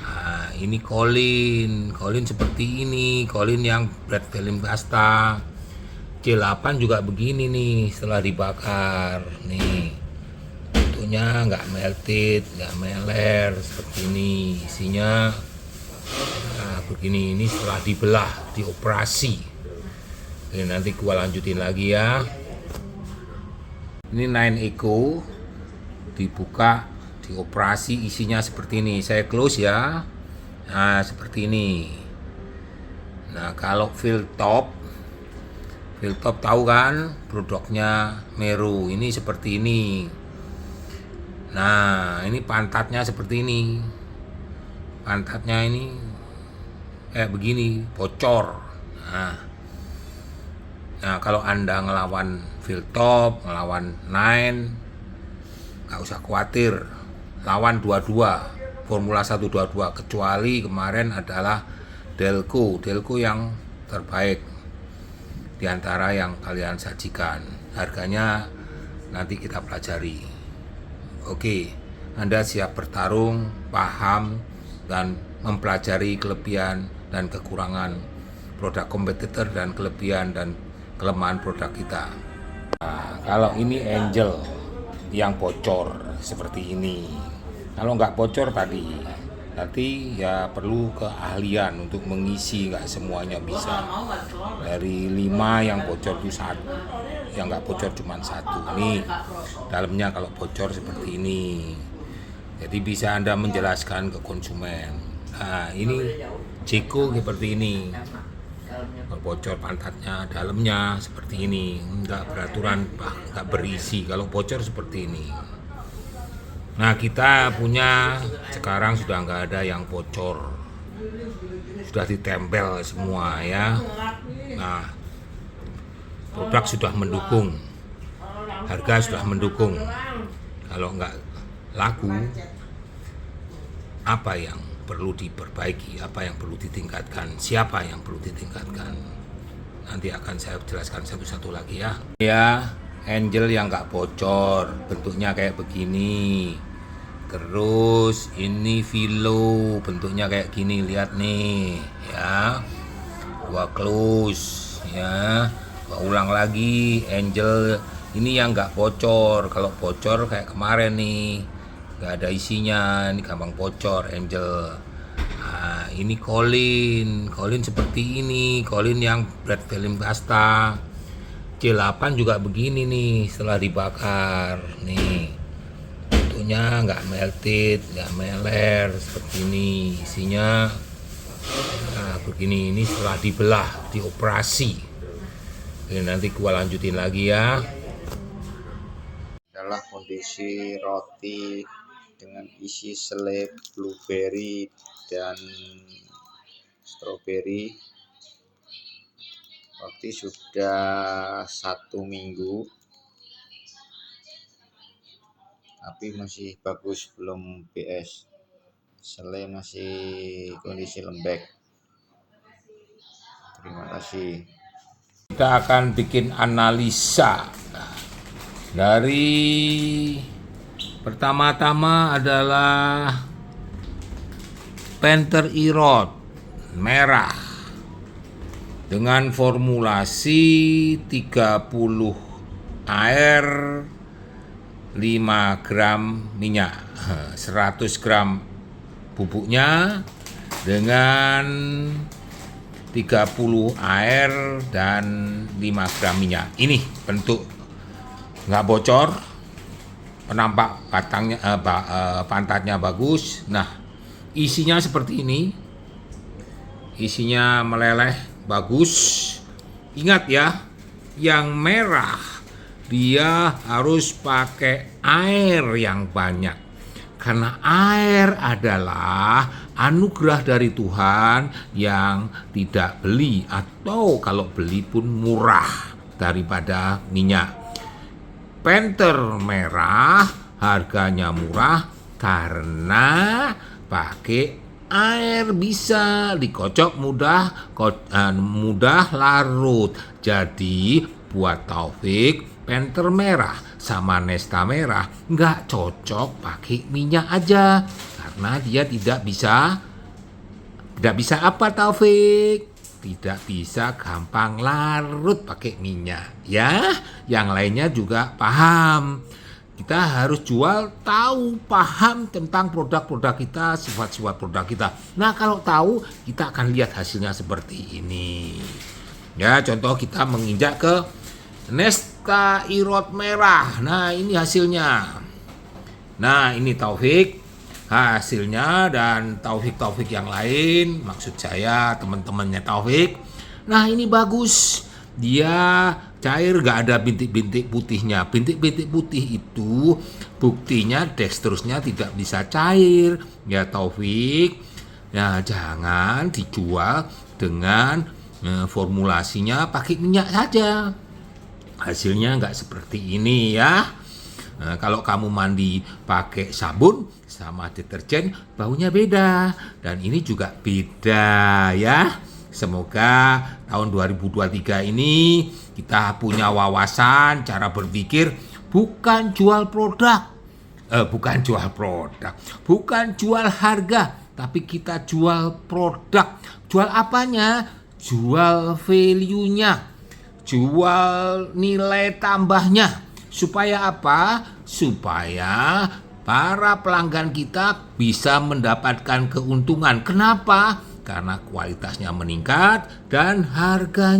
Nah, ini Colin seperti ini, Colin yang Black Film Pasta. C8 juga begini nih setelah dibakar nih, bentuknya nggak melted, nggak meler seperti ini, isinya nah begini. Ini setelah dibelah, dioperasi. Oke, nanti gua lanjutin lagi ya. Ini 9 Eco dibuka, dioperasi, isinya seperti ini. Saya close ya. Nah seperti ini. Nah kalau fill top tahu kan produknya Meru, ini seperti ini. Nah ini pantatnya seperti ini, pantatnya ini kayak begini, bocor. Nah kalau Anda ngelawan Fieldtop, ngelawan Nine, nggak usah khawatir, lawan dua-dua, Formula 122, kecuali kemarin adalah Delco yang terbaik di antara yang kalian sajikan. Harganya nanti kita pelajari. Oke, Anda siap bertarung, paham, dan mempelajari kelebihan dan kekurangan produk kompetitor dan kelebihan dan kelemahan produk kita. Nah, kalau ini Angel yang bocor seperti ini. Kalau nggak bocor tadi ya perlu keahlian untuk mengisi, nggak semuanya bisa. Dari 5 yang bocor itu satu, yang nggak bocor cuma satu. Nih dalamnya kalau bocor seperti ini. Jadi bisa Anda menjelaskan ke konsumen. Nah ini Jeko seperti ini. Kalau bocor pantatnya, dalamnya seperti ini, nggak beraturan, nggak berisi. Kalau bocor seperti ini. Nah kita punya sekarang sudah nggak ada yang bocor, sudah ditempel semua ya. Nah produk sudah mendukung, harga sudah mendukung. Kalau nggak laku, apa yang perlu diperbaiki, apa yang perlu ditingkatkan, siapa yang perlu ditingkatkan, nanti akan saya jelaskan satu-satu lagi ya. Ya, Angel yang nggak bocor, bentuknya kayak begini. Terus ini Vilo, bentuknya kayak gini, lihat nih ya. Gua close ya. Gua ulang lagi, Angel ini yang nggak bocor. Kalau bocor kayak kemarin nih, nggak ada isinya, ini gampang bocor Angel. Nah, ini Colin seperti ini, Colin yang Black Film Pasta. C8 juga begini nih setelah dibakar nih, bentuknya nggak melted, nggak meler seperti ini, isinya nah begini. Ini setelah dibelah, dioperasi. Oke, nanti gua lanjutin lagi ya. Adalah kondisi roti dengan isi selai blueberry dan strawberry. Roti sudah 1 minggu tapi masih bagus, belum BS. selai masih kondisi lembek. Terima kasih. Kita akan bikin analisa dari pertama-tama adalah Panther Irod merah dengan formulasi 30 air 5 gram minyak, 100 gram bubuknya dengan 30 air dan 5 gram minyak. Ini bentuk nggak bocor, penampak batangnya pantatnya bagus. Nah, isinya seperti ini, isinya meleleh bagus. Ingat ya, yang merah dia harus pakai air yang banyak, karena air adalah anugerah dari Tuhan yang tidak beli, atau kalau beli pun murah daripada minyak. Panther merah harganya murah karena pakai air, bisa dikocok mudah larut. Jadi buat Taufik, Panther merah sama Nesta merah nggak cocok pakai minyak aja, karena dia tidak bisa apa Taufik? Tidak bisa gampang larut pakai minyak ya. Yang lainnya juga paham. Kita harus paham tentang produk-produk kita, sifat-sifat produk kita. Nah, kalau tahu, kita akan lihat hasilnya seperti ini. Ya, contoh kita menginjak ke Nesta Irod merah. Nah, ini hasilnya. Nah, ini Taufik hasilnya, dan Taufik yang lain, maksud saya teman-temannya Taufik. Nah, ini bagus. Dia cair, gak ada bintik-bintik putihnya. Bintik-bintik putih itu buktinya dextrosnya tidak bisa cair. Ya Taufik, ya jangan dijual dengan formulasinya pakai minyak saja. Hasilnya nggak seperti ini ya. Nah, kalau kamu mandi pakai sabun sama deterjen, baunya beda. Dan ini juga beda ya. Semoga tahun 2023 ini kita punya wawasan, cara berpikir, bukan jual harga, tapi kita jual produk. Jual apanya? Jual value-nya, jual nilai tambahnya. Supaya apa? Supaya para pelanggan kita bisa mendapatkan keuntungan. Kenapa? Karena kualitasnya meningkat dan harga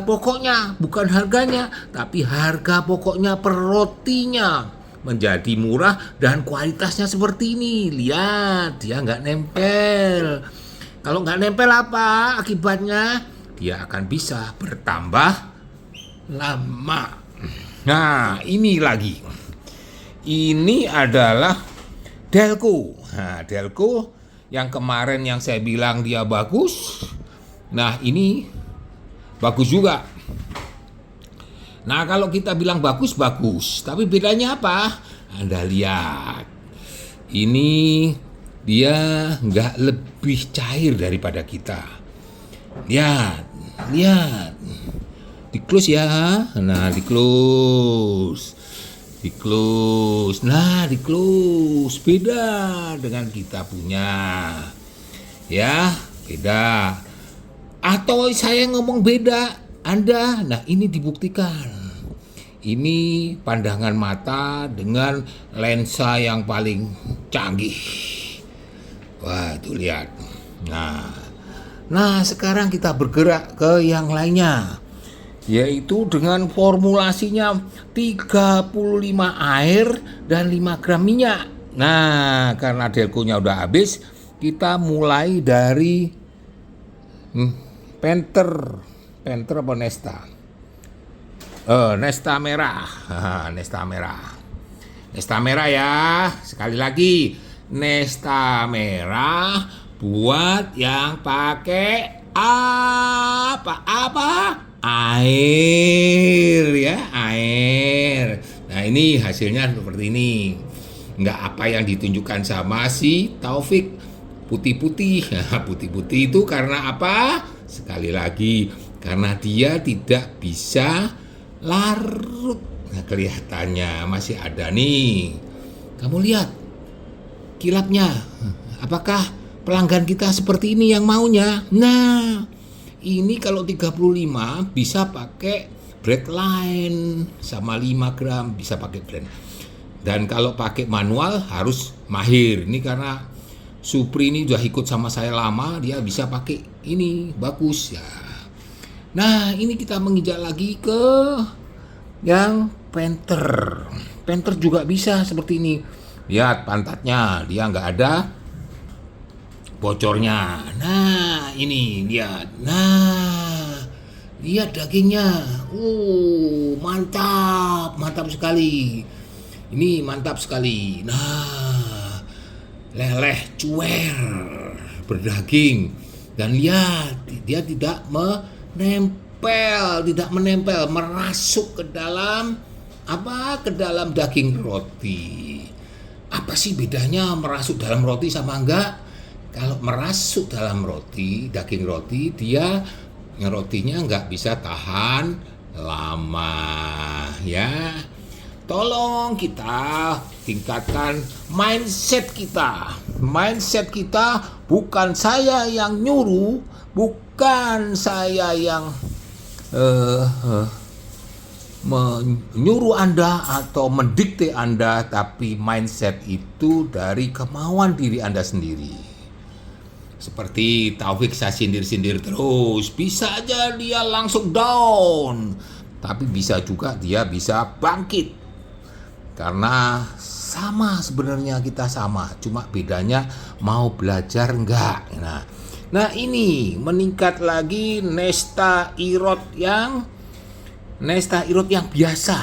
pokoknya, bukan harganya, tapi harga pokoknya per rotinya menjadi murah dan kualitasnya seperti ini. Lihat, dia nggak nempel. Kalau nggak nempel apa akibatnya? Dia akan bisa bertambah lama. Nah, ini lagi. Ini adalah Delco. Nah, Delco yang kemarin yang saya bilang dia bagus. Nah, ini bagus juga. Nah, kalau kita bilang bagus, tapi bedanya apa? Anda lihat, ini dia nggak lebih cair daripada kita. Lihat, di close ya. Nah, di close. Nah, di close beda dengan kita punya. Ya, beda. Atau saya ngomong beda, Anda. Nah, ini dibuktikan. Ini pandangan mata dengan lensa yang paling canggih. Wah, itu lihat. Nah, sekarang kita bergerak ke yang lainnya, yaitu dengan formulasinya 35 air dan 5 gram minyak. Nah, karena Delco-nya udah habis, kita mulai dari Panther apa Nesta? Nesta merah. Nesta merah ya. Sekali lagi, Nesta merah buat yang pakai apa? Air ya, air. Nah, ini hasilnya seperti ini. nggak apa yang ditunjukkan sama si Taufik, putih-putih. Nah, putih-putih itu karena apa? Sekali lagi, karena dia tidak bisa larut. Nah, kelihatannya masih ada nih. Kamu lihat kilapnya. Apakah pelanggan kita seperti ini yang maunya? Nah, ini kalau 35 bisa pakai breadline sama 5 gram bisa pakai blend. Dan kalau pakai manual harus mahir. Ini karena Supri ini udah ikut sama saya lama, dia bisa pakai ini, bagus ya. Nah, ini kita menginjak lagi ke yang Panther. Panther juga bisa seperti ini. Lihat pantatnya, dia nggak ada bocornya. Nah, ini lihat. Nah, lihat dagingnya. Mantap, mantap sekali. Ini mantap sekali. Nah, leleh cuer berdaging. Dan lihat, dia tidak menempel, merasuk ke dalam apa? Ke dalam daging roti. Apa sih bedanya merasuk dalam roti sama enggak? Kalau merasuk dalam roti, daging roti, dia rotinya enggak bisa tahan lama, ya. Tolong kita tingkatkan mindset kita. Mindset kita bukan saya yang nyuruh, bukan saya yang menyuruh Anda atau mendikte Anda, tapi mindset itu dari kemauan diri Anda sendiri. Seperti Taufik saya sindir-sindir terus, bisa aja dia langsung down, tapi bisa juga dia bisa bangkit. Karena sama sebenarnya kita sama, cuma bedanya mau belajar enggak. Nah ini meningkat lagi Nesta Irot yang biasa.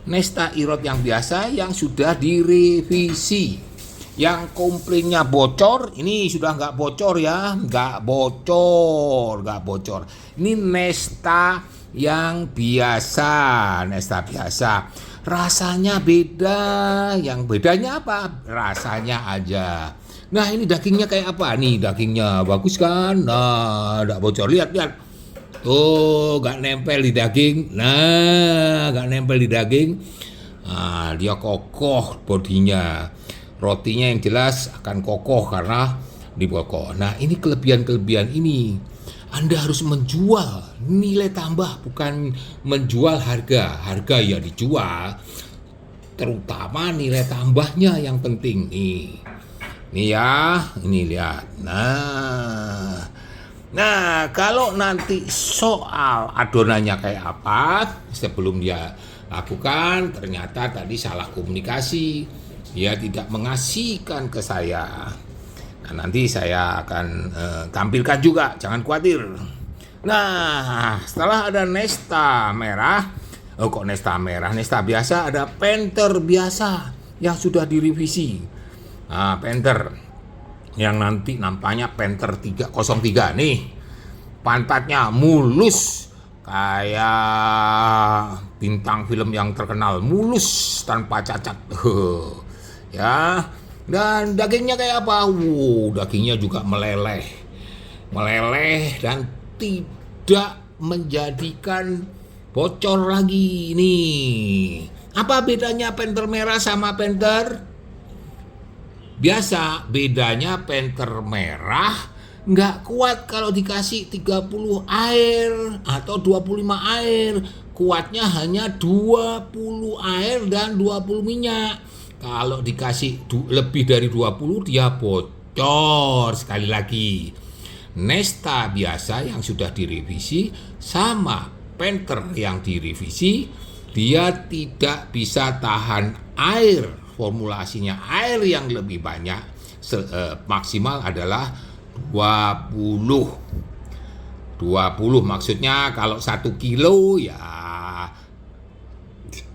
Nesta Irot yang biasa yang sudah direvisi. Yang komplainnya bocor, ini sudah nggak bocor ya, nggak bocor. Ini Nesta yang biasa, rasanya beda. Yang bedanya apa? Rasanya aja. Nah, ini dagingnya kayak apa? Nih dagingnya bagus kan? Nah, nggak bocor. Lihat. Tuh, nggak nempel di daging. Nah, dia kokoh bodinya. Rotinya yang jelas akan kokoh karena dibokok. Nah, ini kelebihan ini. Anda harus menjual nilai tambah, bukan menjual harga. Harga ya dijual, terutama nilai tambahnya yang penting nih. Nih ya, ini lihat. Nah, kalau nanti soal adonannya kayak apa, sebelum dia lakukan, ternyata tadi salah komunikasi, dia tidak mengasihkan ke saya. Nah, nanti saya akan tampilkan juga, jangan khawatir. Nah, setelah ada Nesta merah, Nesta biasa, ada Panther biasa yang sudah direvisi. Nah, Panther yang nanti nampaknya Panther 303 nih, pantatnya mulus kayak bintang film yang terkenal, mulus tanpa cacat. Ya, dan dagingnya kayak apa? Dagingnya juga meleleh dan tidak menjadikan bocor lagi nih. Apa bedanya Panther merah sama Panther biasa? Bedanya Panther merah nggak kuat kalau dikasih 30 air atau 25 air. Kuatnya hanya 20 air dan 20 minyak. Kalau dikasih lebih dari 20 dia bocor. Sekali lagi, Nesta biasa yang sudah direvisi sama Panther yang direvisi, dia tidak bisa tahan air. Formulasinya air yang lebih banyak, maksimal adalah 20 maksudnya kalau 1 kilo ya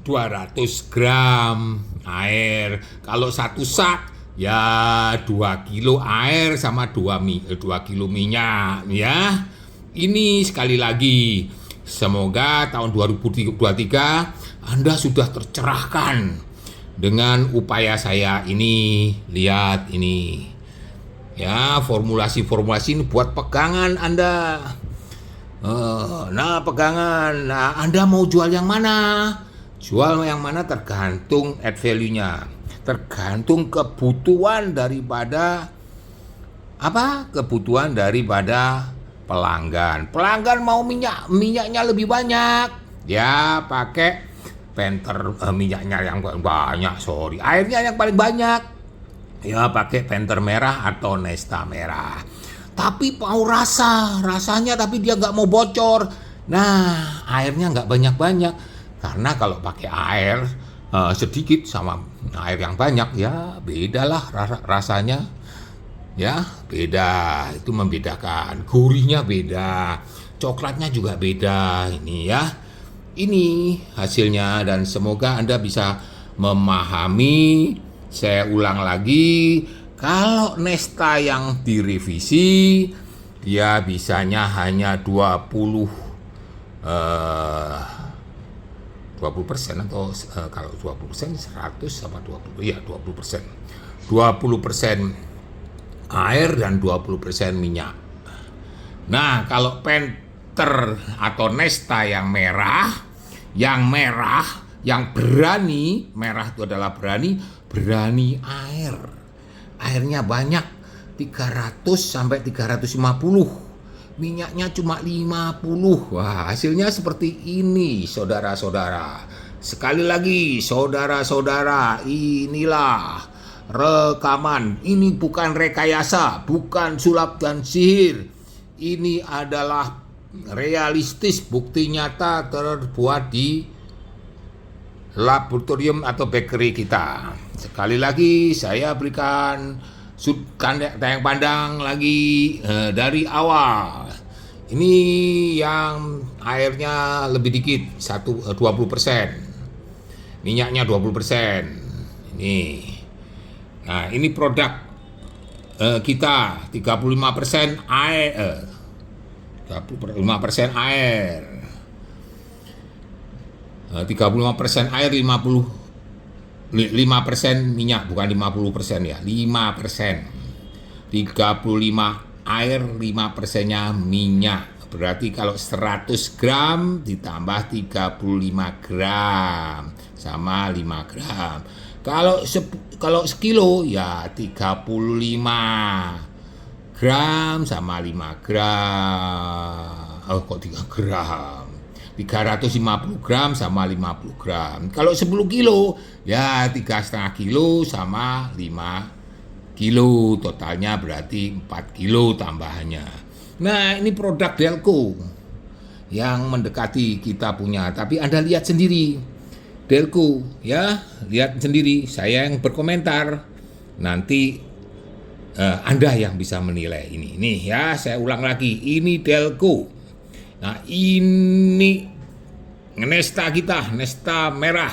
200 gram air. Kalau 1 sak ya 2 kilo air sama 2 kilo minyak ya. Ini sekali lagi, semoga tahun 2023 Anda sudah tercerahkan dengan upaya saya ini, lihat ini. Ya, formulasi-formulasi ini buat pegangan Anda. Nah, pegangan. Nah, Anda mau jual yang mana? Jual yang mana tergantung add value-nya. Tergantung kebutuhan daripada apa? Kebutuhan daripada pelanggan. Pelanggan mau minyaknya lebih banyak. Ya, pakai Panther minyaknya yang banyak, sorry. Airnya yang paling banyak. Ya, pakai Panther merah atau Nesta merah. Tapi mau rasanya tapi dia nggak mau bocor. Nah, airnya nggak banyak-banyak. Karena kalau pakai air sedikit sama air yang banyak, ya bedalah rasanya. Ya, beda. Itu membedakan. Gurihnya beda. Coklatnya juga beda. Ini ya. Ini hasilnya dan semoga Anda bisa memahami. Saya ulang lagi, kalau Nesta yang direvisi dia bisanya hanya 20% atau kalau 20% 100 sama 20, ya 20%. 20% air dan 20% minyak. Nah, kalau Panther atau Nesta yang merah, yang berani, merah itu adalah berani air. Airnya banyak, 300 sampai 350. Minyaknya cuma 50. Wah, hasilnya seperti ini, saudara-saudara. Sekali lagi, saudara-saudara, inilah rekaman. Ini bukan rekayasa, bukan sulap dan sihir. Ini adalah realistis, bukti nyata terbuat di laboratorium atau bakery kita. Sekali lagi saya berikan tayang pandang lagi dari awal. Ini yang airnya lebih dikit, 20%. Minyaknya 20%. Ini. Nah, ini produk kita 35% air. 35% air. 35% air, 5% minyak, bukan 50% ya, 5%. 35 air, 5%-nya minyak. Berarti kalau 100 gram ditambah 35 gram sama 5 gram. Kalau sekilo ya 35 gram sama 5 gram. Oh, kok 3 gram? 350 gram sama 50 gram. Kalau 10 kilo, ya 3,5 kilo sama 5 kilo. Totalnya berarti 4 kilo tambahannya. Nah, ini produk Delco yang mendekati kita punya. Tapi Anda lihat sendiri. Delco, ya, lihat sendiri. Saya yang berkomentar. Nanti Anda yang bisa menilai ini. Nih ya, saya ulang lagi. Ini Delco. Nah, ini Nesta kita, Nesta merah,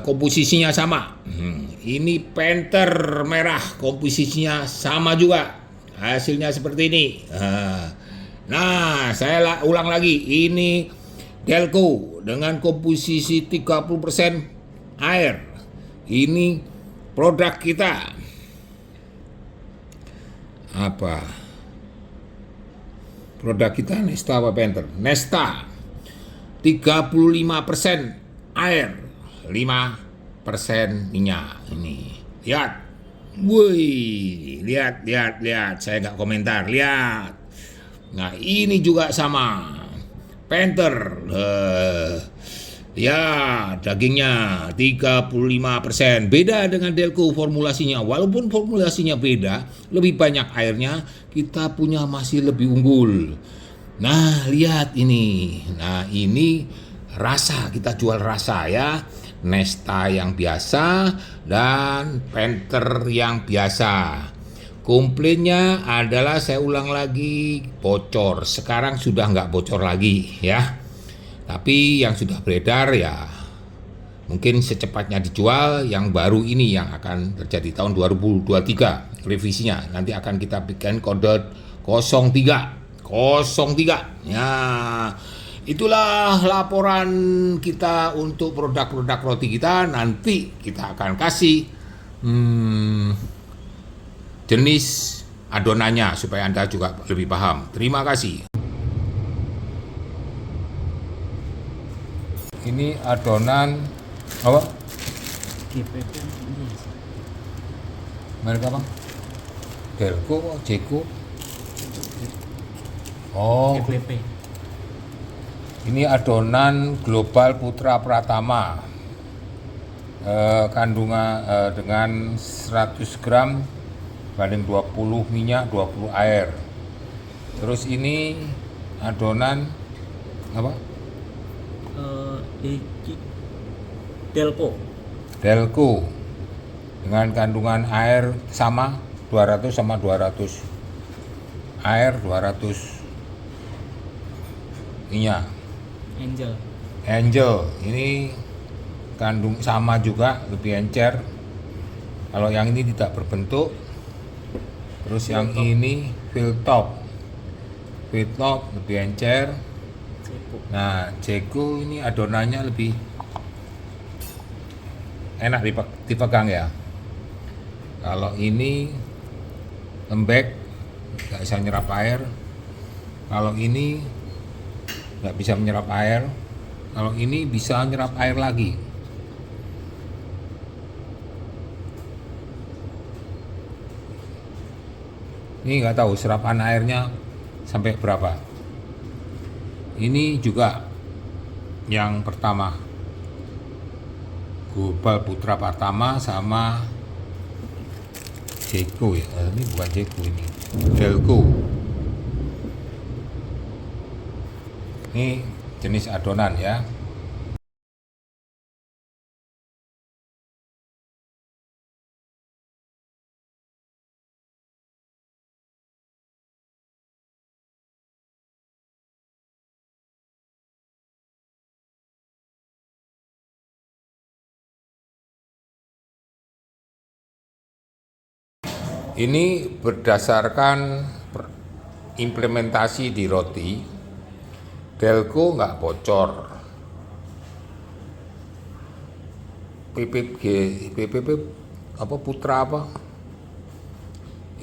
komposisinya sama. Ini Panther merah, komposisinya sama juga. Hasilnya seperti ini. Nah, saya ulang lagi. Ini Delco dengan komposisi 30% air. Ini produk kita. Apa? Produk kita Nesta apa Panther? Nesta 35% air, 5% minyak. Ini lihat, wih, lihat. Saya nggak komentar, lihat. Nah, ini juga sama Panther. Ya, dagingnya 35%. Beda dengan Delco formulasinya. Walaupun formulasinya beda, lebih banyak airnya, kita punya masih lebih unggul. Nah, lihat ini. Nah, ini rasa, kita jual rasa ya. Nesta yang biasa dan Panther yang biasa. Komplainnya adalah, saya ulang lagi, bocor. Sekarang sudah nggak bocor lagi ya. Tapi yang sudah beredar ya mungkin secepatnya dijual. Yang baru ini yang akan terjadi tahun 2023 revisinya. Nanti akan kita bikin kode 03 ya. itulah laporan kita untuk produk-produk roti kita. Nanti kita akan kasih jenis adonannya supaya Anda juga lebih paham. Terima kasih. Ini adonan apa? GPP ini. Merek apa? Delco, Jeko. Oh, GPP. ini adonan Global Putra Pratama. Kandungan dengan 100 gram banding 20 minyak, 20 air. Terus ini adonan apa? Delco. Delco dengan kandungan air sama 200 sama 200 air, 200 minyak. Angel ini kandung sama juga, lebih encer. Kalau yang ini tidak berbentuk. Terus yang ini Filltop lebih encer. Nah, Jeko ini adonannya lebih enak dipegang ya. Kalau ini lembek, nggak bisa nyerap air. Kalau ini nggak bisa menyerap air. Kalau ini bisa nyerap air lagi. Ini nggak tahu serapan airnya sampai berapa. Ini juga yang pertama, Global Putra Pratama sama Jeko ya. Ini bukan Jeko, ini Delco. Ini jenis adonan ya. Ini berdasarkan implementasi di roti, Delco nggak bocor, PPP apa Putra apa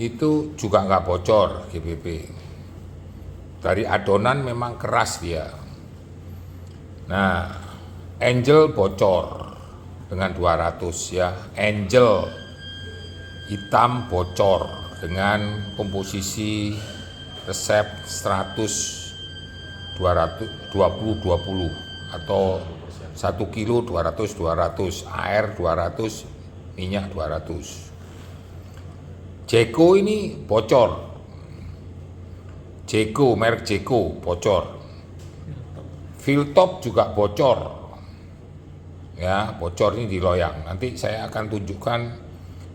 itu juga nggak bocor GPP. Dari adonan memang keras dia. Nah, Angel bocor dengan 200 ya, Angel hitam bocor dengan komposisi resep 100 200 20 20 atau 1 kilo 200 air 200 minyak 200. Jeko ini bocor, Jeko merek Jeko bocor, Filltop juga bocor ya, bocor ini di loyang. Nanti saya akan tunjukkan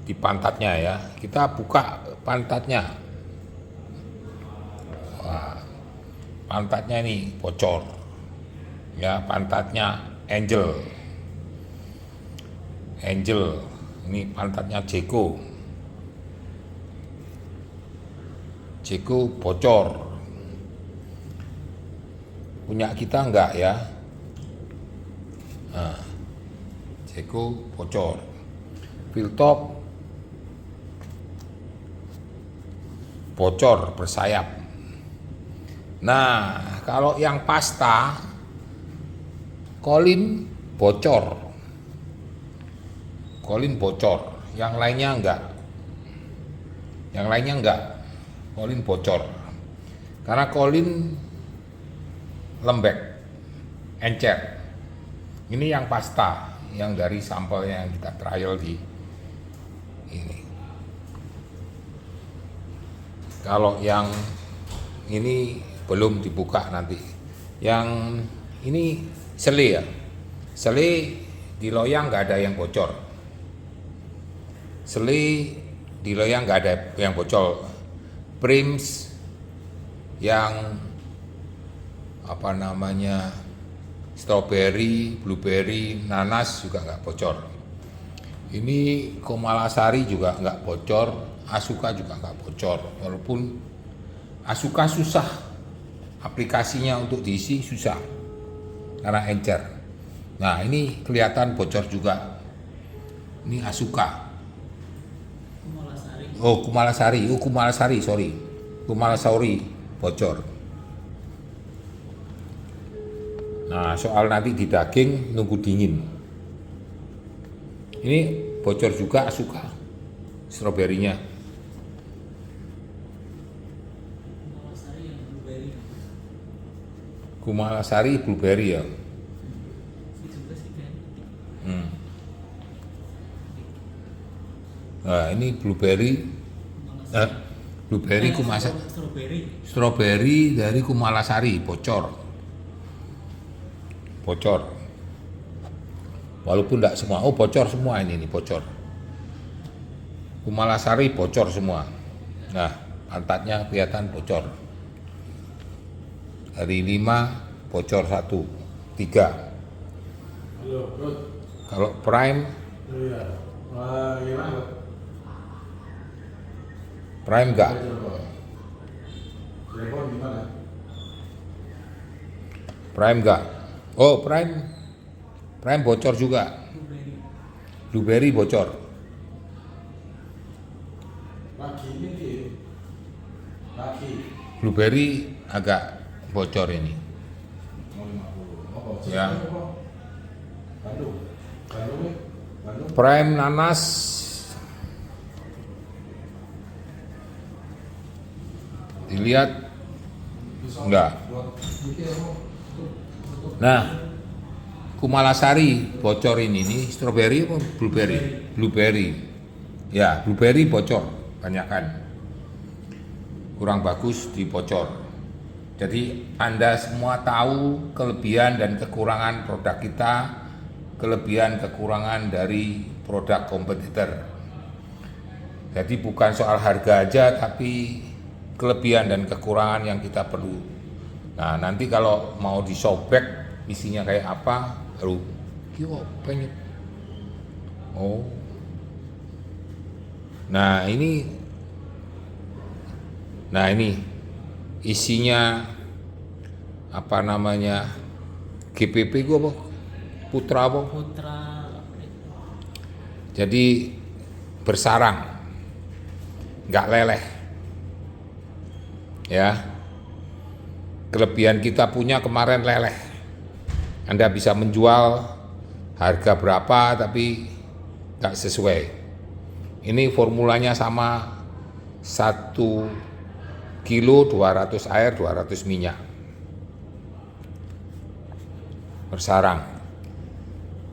di pantatnya ya. Kita buka pantatnya. Wah, pantatnya ini bocor ya, pantatnya Angel ini pantatnya Jeko bocor. Punya kita enggak ya. Nah, Jeko bocor. Filltop bocor bersayap. Nah, kalau yang pasta Colin bocor, yang lainnya enggak. Colin bocor. Karena Colin lembek, encer. Ini yang pasta, yang dari sampelnya yang kita trial di ini. Kalau yang ini belum dibuka nanti. Yang ini sele ya. Sele di loyang nggak ada yang bocor. Sele di loyang nggak ada yang bocor. Prims yang apa namanya strawberry, blueberry, nanas juga nggak bocor. Ini Komalasari juga nggak bocor, Asuka juga nggak bocor. Walaupun Asuka susah, aplikasinya untuk diisi susah. karena encer. Nah ini kelihatan bocor juga. Ini Asuka. Kumalasari, sorry. Kumalasari bocor. Nah soal nanti di daging nunggu dingin. Ini bocor juga Asuka, stroberinya. Kumalasari blueberry ya. Nah, ini blueberry strawberry dari Kumalasari bocor. Walaupun tidak semua, bocor semua ini bocor. Kumalasari bocor semua. Nah, pantatnya kelihatan bocor. Dari 5 bocor 1, 3. Kalau prime enggak. Prime enggak. Oh, prime bocor juga. Blueberry bocor. Blueberry agak bocor ini. Ya. Prime nanas dilihat enggak. Nah, Kumalasari bocor ini strawberry apa blueberry? Blueberry. Ya, blueberry bocor banyakan. Kurang bagus di bocor. Jadi Anda semua tahu kelebihan dan kekurangan produk kita, kelebihan kekurangan dari produk kompetitor. Jadi bukan soal harga aja, tapi kelebihan dan kekurangan yang kita perlu. Nah nanti kalau mau disobek isinya kayak apa, baru pengen. Oh, nah ini isinya apa namanya, GPP gua apa? Putra. Jadi bersarang, nggak leleh. Ya, kelebihan kita punya kemarin leleh. Anda bisa menjual harga berapa tapi nggak sesuai. Ini formulanya sama, 1 kilo 200 air 200 minyak. Bersarang.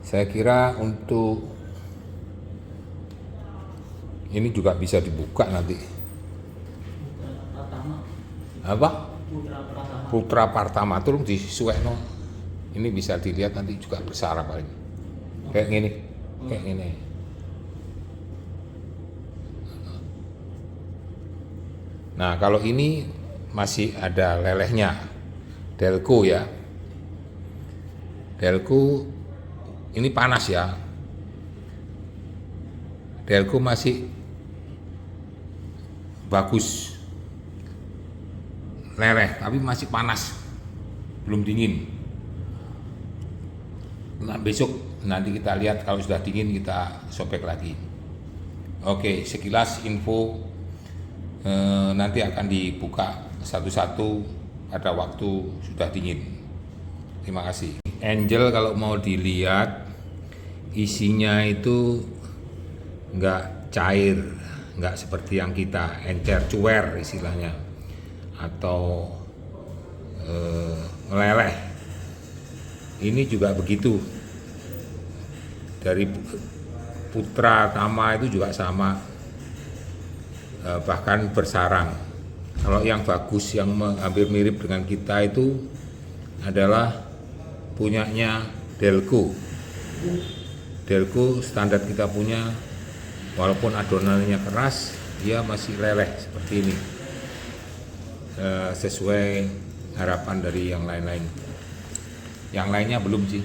Saya kira untuk ini juga bisa dibuka nanti. Apa? Putra Partama tolong disuwekno. Ini bisa dilihat nanti juga bersarang paling. Kayak gini. Nah, kalau ini masih ada lelehnya. Delco ya. Delco ini panas ya. Delco masih bagus. Leleh, tapi masih panas. Belum dingin. Nah, besok nanti kita lihat kalau sudah dingin kita sobek lagi. Oke, sekilas info nanti akan dibuka satu-satu pada waktu sudah dingin. Terima kasih. Angel kalau mau dilihat isinya itu enggak cair, enggak seperti yang kita encer cuer istilahnya, atau meleleh. Ini juga begitu. Dari Putra Tama itu juga sama, bahkan bersarang. Kalau yang bagus, yang hampir mirip dengan kita itu adalah punyanya Delco. Delco standar kita punya, walaupun adonannya keras, dia masih leleh seperti ini. Sesuai harapan dari yang lain-lain. Yang lainnya belum sih.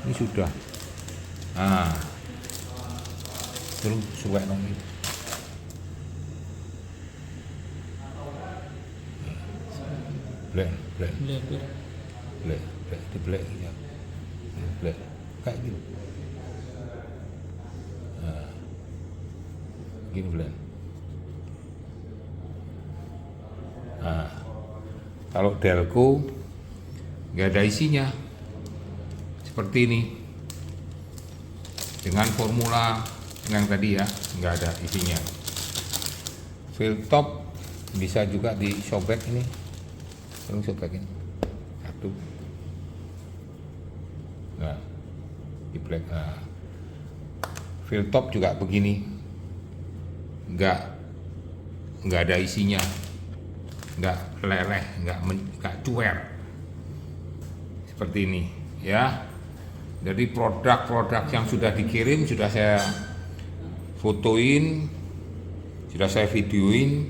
Ini sudah. Nah, belum suwek dong ini. Blend. Diblek ya. Diblek kayak gini. Nah, gini blend. Nah, kalau Delco nggak ada isinya, seperti ini. Dengan formula yang tadi ya, nggak ada isinya. Fill top bisa juga disobek ini, tolong sobekin satu. Nah, di black. Nah, fill top juga begini, nggak ada isinya, nggak leleh, nggak cuer, seperti ini ya. Jadi produk-produk yang sudah dikirim sudah saya fotoin, sudah saya videoin,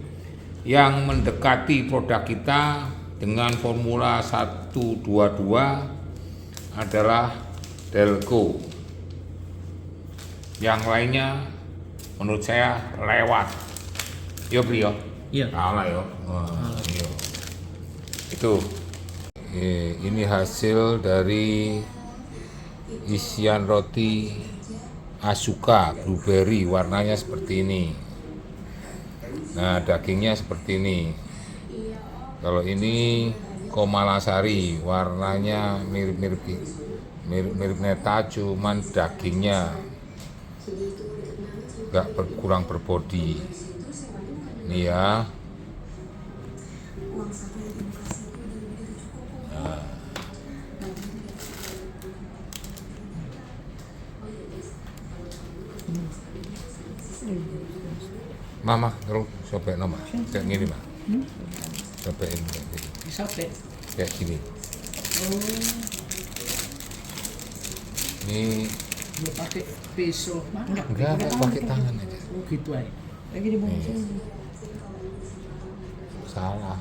yang mendekati produk kita dengan formula 122 adalah Delco. Yang lainnya menurut saya lewat. Yo Brio. Iya. Salah yo. Iya. Itu. Ini hasil dari isian roti Asuka blueberry, warnanya seperti ini. Nah, dagingnya seperti ini. Kalau ini Komalasari, warnanya mirip neta, cuman dagingnya kurang berbodi. Ini ya. Mama, terus sobek nama, kayak gini mah, sobekin kayak gini, Disobek. kayak gini. Ini Dia pakai pisau. enggak pakai tangan aja. Oh gitu aja. Lagi dibungkusin. Salah,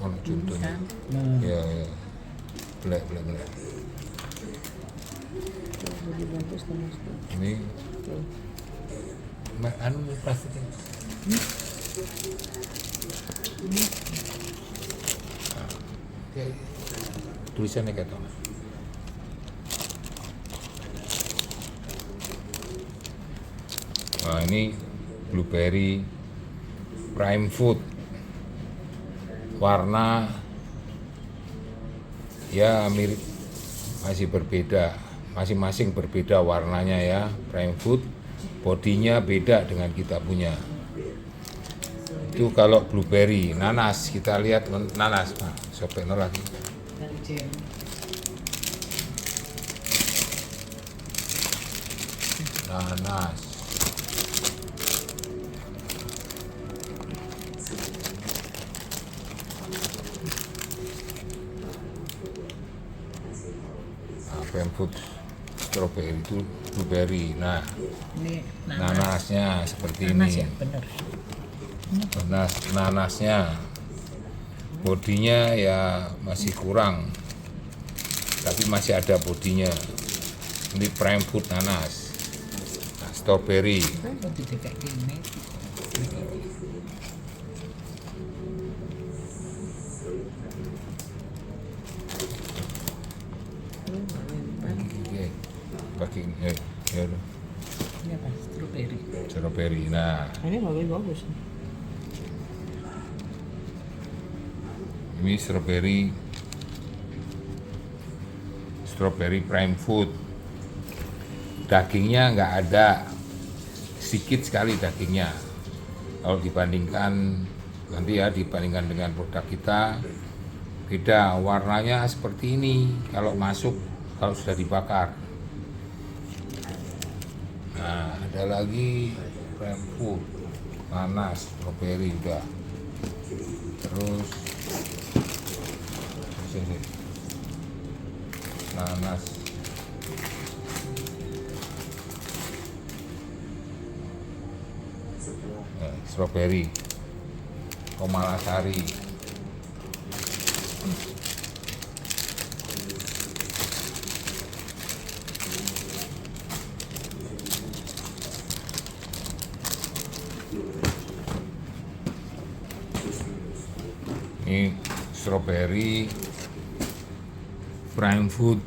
ono contohnya. Nah, Ya, belek. Jadi bagus Mas. Ini anu plastiknya. Kayak tulisannya kayak gitu. Nah, ini blueberry prime food, warna ya mirip, masih berbeda, masing-masing berbeda warnanya ya. Prime food bodinya beda dengan kita punya. Itu kalau blueberry. Nanas, kita lihat nanas. Nah, sobekno lagi. dari jam. Nanas. Nah, prime food strawberry itu blueberry. Nah, Ini nanasnya seperti nanas ini. ya, bener. Nanasnya bodinya ya masih kurang, tapi masih ada bodinya. Ini prime food nanas. Nah, strawberry. Kok tidak kayak gini? Bagi ya, Ini apa? Strawberry. strawberry. Nah, Ini lebih bagus. ini strawberry prime food. Dagingnya nggak ada, sedikit sekali dagingnya. Kalau dibandingkan nanti ya, dibandingkan dengan produk kita, beda. Warnanya seperti ini kalau masuk, kalau sudah dibakar. Nah, ada lagi prime food nanas strawberry udah. Terus sini nanas. Strawberry Komalasari. Ini strawberry Prime Food.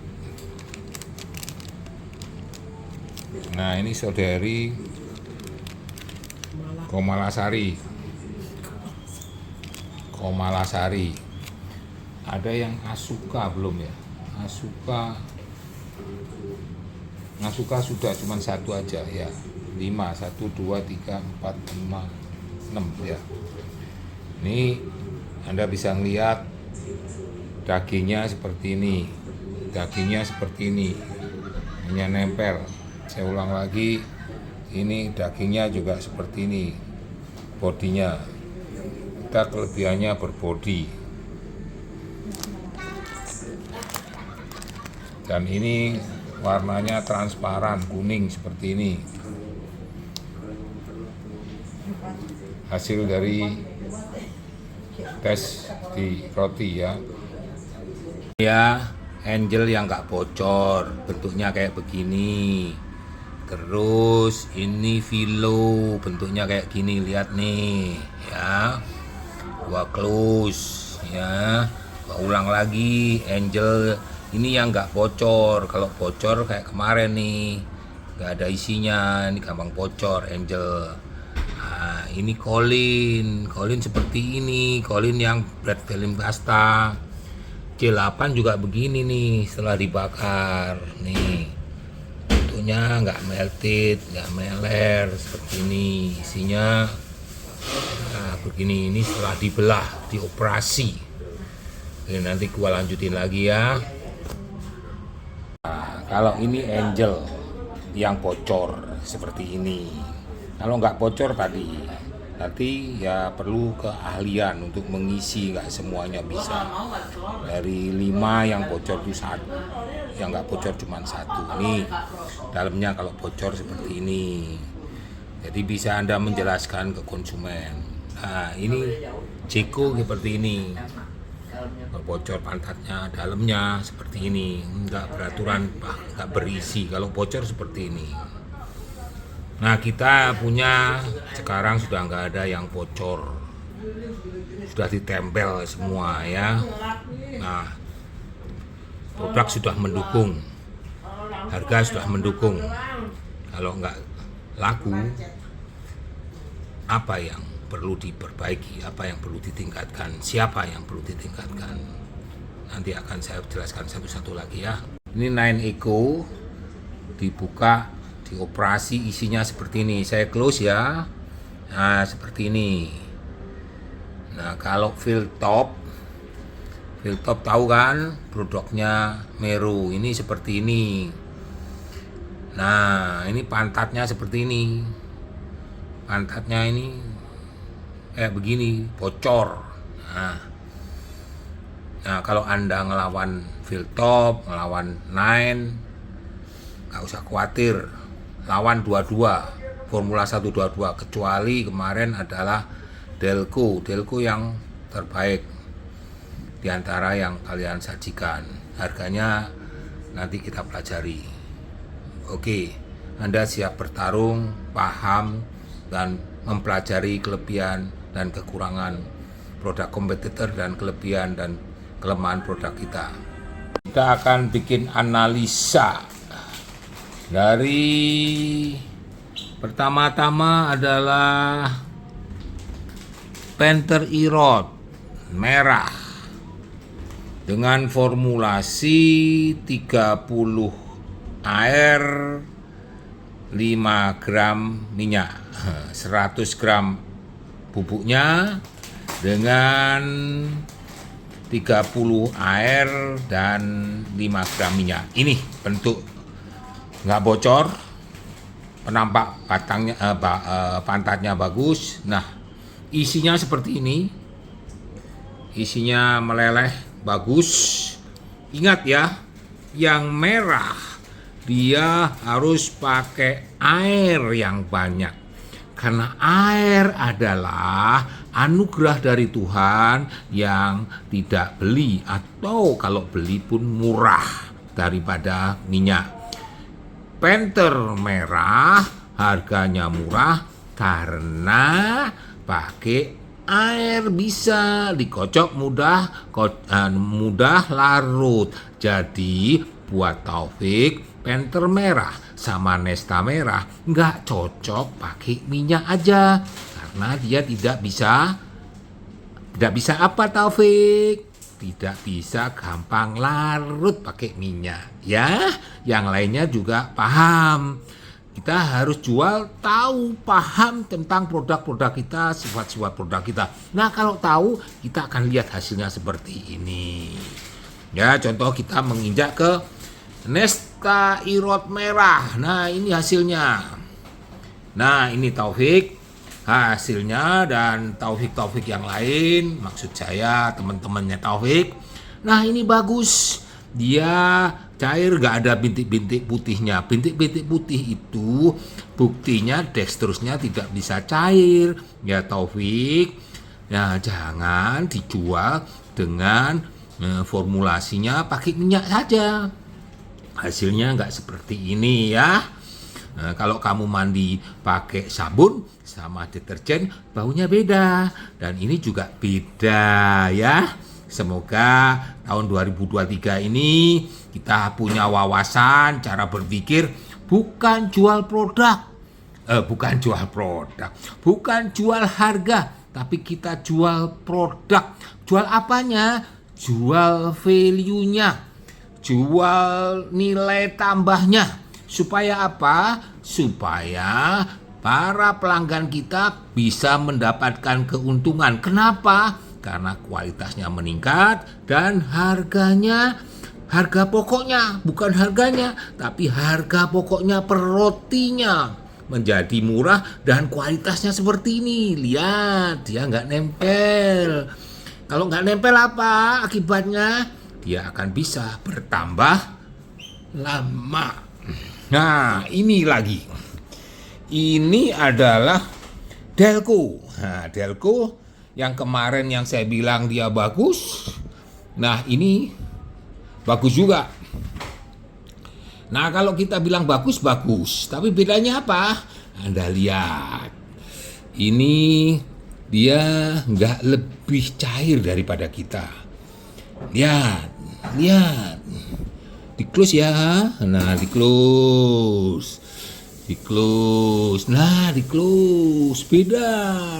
Nah, ini saudari Komalasari. Ada yang Asuka belum ya? Asuka sudah cuman satu aja ya. 5, 1, 2, 3, 4, 5, 6 ya. Ini Anda bisa melihat dagingnya seperti ini. Hanya nempel. Saya ulang lagi, ini dagingnya juga seperti ini. Bodinya. Kita kelebihannya berbodi. Dan ini warnanya transparan, kuning seperti ini. Hasil dari tes di roti ya. Ya, angel yang nggak bocor, bentuknya kayak begini. Terus ini filo, bentuknya kayak gini, lihat nih, ya. Gua close, ya. Gua ulang lagi, angel ini yang nggak bocor. Kalau bocor kayak kemarin nih, nggak ada isinya, ini gampang bocor, angel. Nah, ini Colin seperti ini, Colin yang bread film pasta. C8 juga begini nih setelah dibakar nih, bentuknya nggak melted, nggak meler seperti ini, isinya nah begini. Ini setelah dibelah, dioperasi. Oke, nanti gua lanjutin lagi ya. Nah, kalau ini angel yang bocor seperti ini, kalau nggak bocor tadi ya perlu keahlian untuk mengisi, nggak semuanya bisa. Dari 5 yang bocor itu 1, yang nggak bocor cuma 1. Nih dalamnya kalau bocor seperti ini, jadi bisa Anda menjelaskan ke konsumen. Nah ini Jeko seperti ini, kalau bocor pantatnya, dalamnya seperti ini, nggak beraturan, nggak berisi. Kalau bocor seperti ini. Nah kita punya sekarang sudah nggak ada yang bocor, sudah ditempel semua ya. Nah produk sudah mendukung, harga sudah mendukung. Kalau nggak laku, apa yang perlu diperbaiki, apa yang perlu ditingkatkan, siapa yang perlu ditingkatkan, nanti akan saya jelaskan satu-satu lagi ya. Ini 9 Eco dibuka, dioperasi, isinya seperti ini. Saya close ya. Nah seperti ini. Nah kalau Fieldtop tahu kan produknya Meru, ini seperti ini. Nah ini pantatnya seperti ini, pantatnya ini kayak begini, bocor. Nah kalau Anda ngelawan Fieldtop, ngelawan 9, nggak usah khawatir, lawan 22, Formula 122, kecuali kemarin adalah Delco yang terbaik di antara yang kalian sajikan. Harganya nanti kita pelajari. Oke, Anda siap bertarung, paham, dan mempelajari kelebihan dan kekurangan produk kompetitor dan kelebihan dan kelemahan produk kita. Kita akan bikin analisa. Dari pertama-tama adalah Panther Irod merah dengan formulasi 30 air, 5 gram minyak, 100 gram bubuknya dengan 30 air dan 5 gram minyak. Ini bentuk nggak bocor, penampak batangnya, pantatnya bagus. Nah isinya seperti ini, isinya meleleh bagus. Ingat ya, yang merah dia harus pakai air yang banyak, karena air adalah anugerah dari Tuhan yang tidak beli, atau kalau beli pun murah daripada minyak. Panther merah harganya murah karena pakai air bisa dikocok mudah larut. Jadi buat Taufik, Panther merah sama Nesta merah nggak cocok pakai minyak aja karena dia tidak bisa apa Taufik? Tidak bisa gampang larut pakai minyak ya. Yang lainnya juga paham. Kita harus paham tentang produk-produk kita, sifat-sifat produk kita. Nah, kalau tahu, kita akan lihat hasilnya seperti ini. Ya, contoh kita menginjak ke Nesta Irot merah. Nah, ini hasilnya. Nah, ini Taufik hasilnya dan Taufik yang lain, maksud saya teman-temannya Taufik. Nah, ini bagus. Dia cair, gak ada bintik-bintik putihnya. Bintik-bintik putih itu buktinya dextrose-nya tidak bisa cair. Ya Taufik, ya jangan dijual dengan formulasinya pakai minyak saja. Hasilnya gak seperti ini ya. Nah, kalau kamu mandi pakai sabun sama deterjen, baunya beda. Dan ini juga beda ya. Semoga tahun 2023 ini kita punya wawasan, cara berpikir bukan jual harga, tapi kita jual produk. Jual apanya? Jual value-nya, jual nilai tambahnya. Supaya apa? Supaya para pelanggan kita bisa mendapatkan keuntungan. Kenapa? Karena kualitasnya meningkat dan harga pokoknya, bukan harganya, tapi harga pokoknya per rotinya menjadi murah dan kualitasnya seperti ini. Lihat, dia nggak nempel. Kalau nggak nempel apa akibatnya? Dia akan bisa bertambah lama. Nah, ini lagi. Ini adalah Delco. Nah, Delco yang kemarin yang saya bilang dia bagus. Nah, ini bagus juga. Nah, kalau kita bilang bagus, tapi bedanya apa? Anda lihat. Ini dia nggak lebih cair daripada kita. Lihat. Di close ya. Nah, di close. Nah, di close beda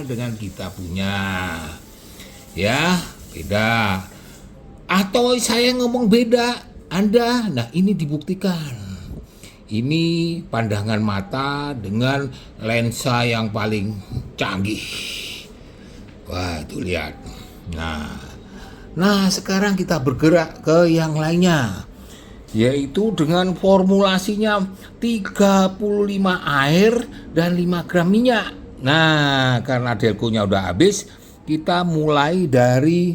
dengan kita punya. Ya, beda. Atau saya ngomong beda, Anda. Nah, ini dibuktikan. Ini pandangan mata dengan lensa yang paling canggih. Wah, itu lihat. Nah, sekarang kita bergerak ke yang lainnya. Yaitu dengan formulasinya 35 air dan 5 gram minyak. Nah, karena Delco-nya udah habis, kita mulai dari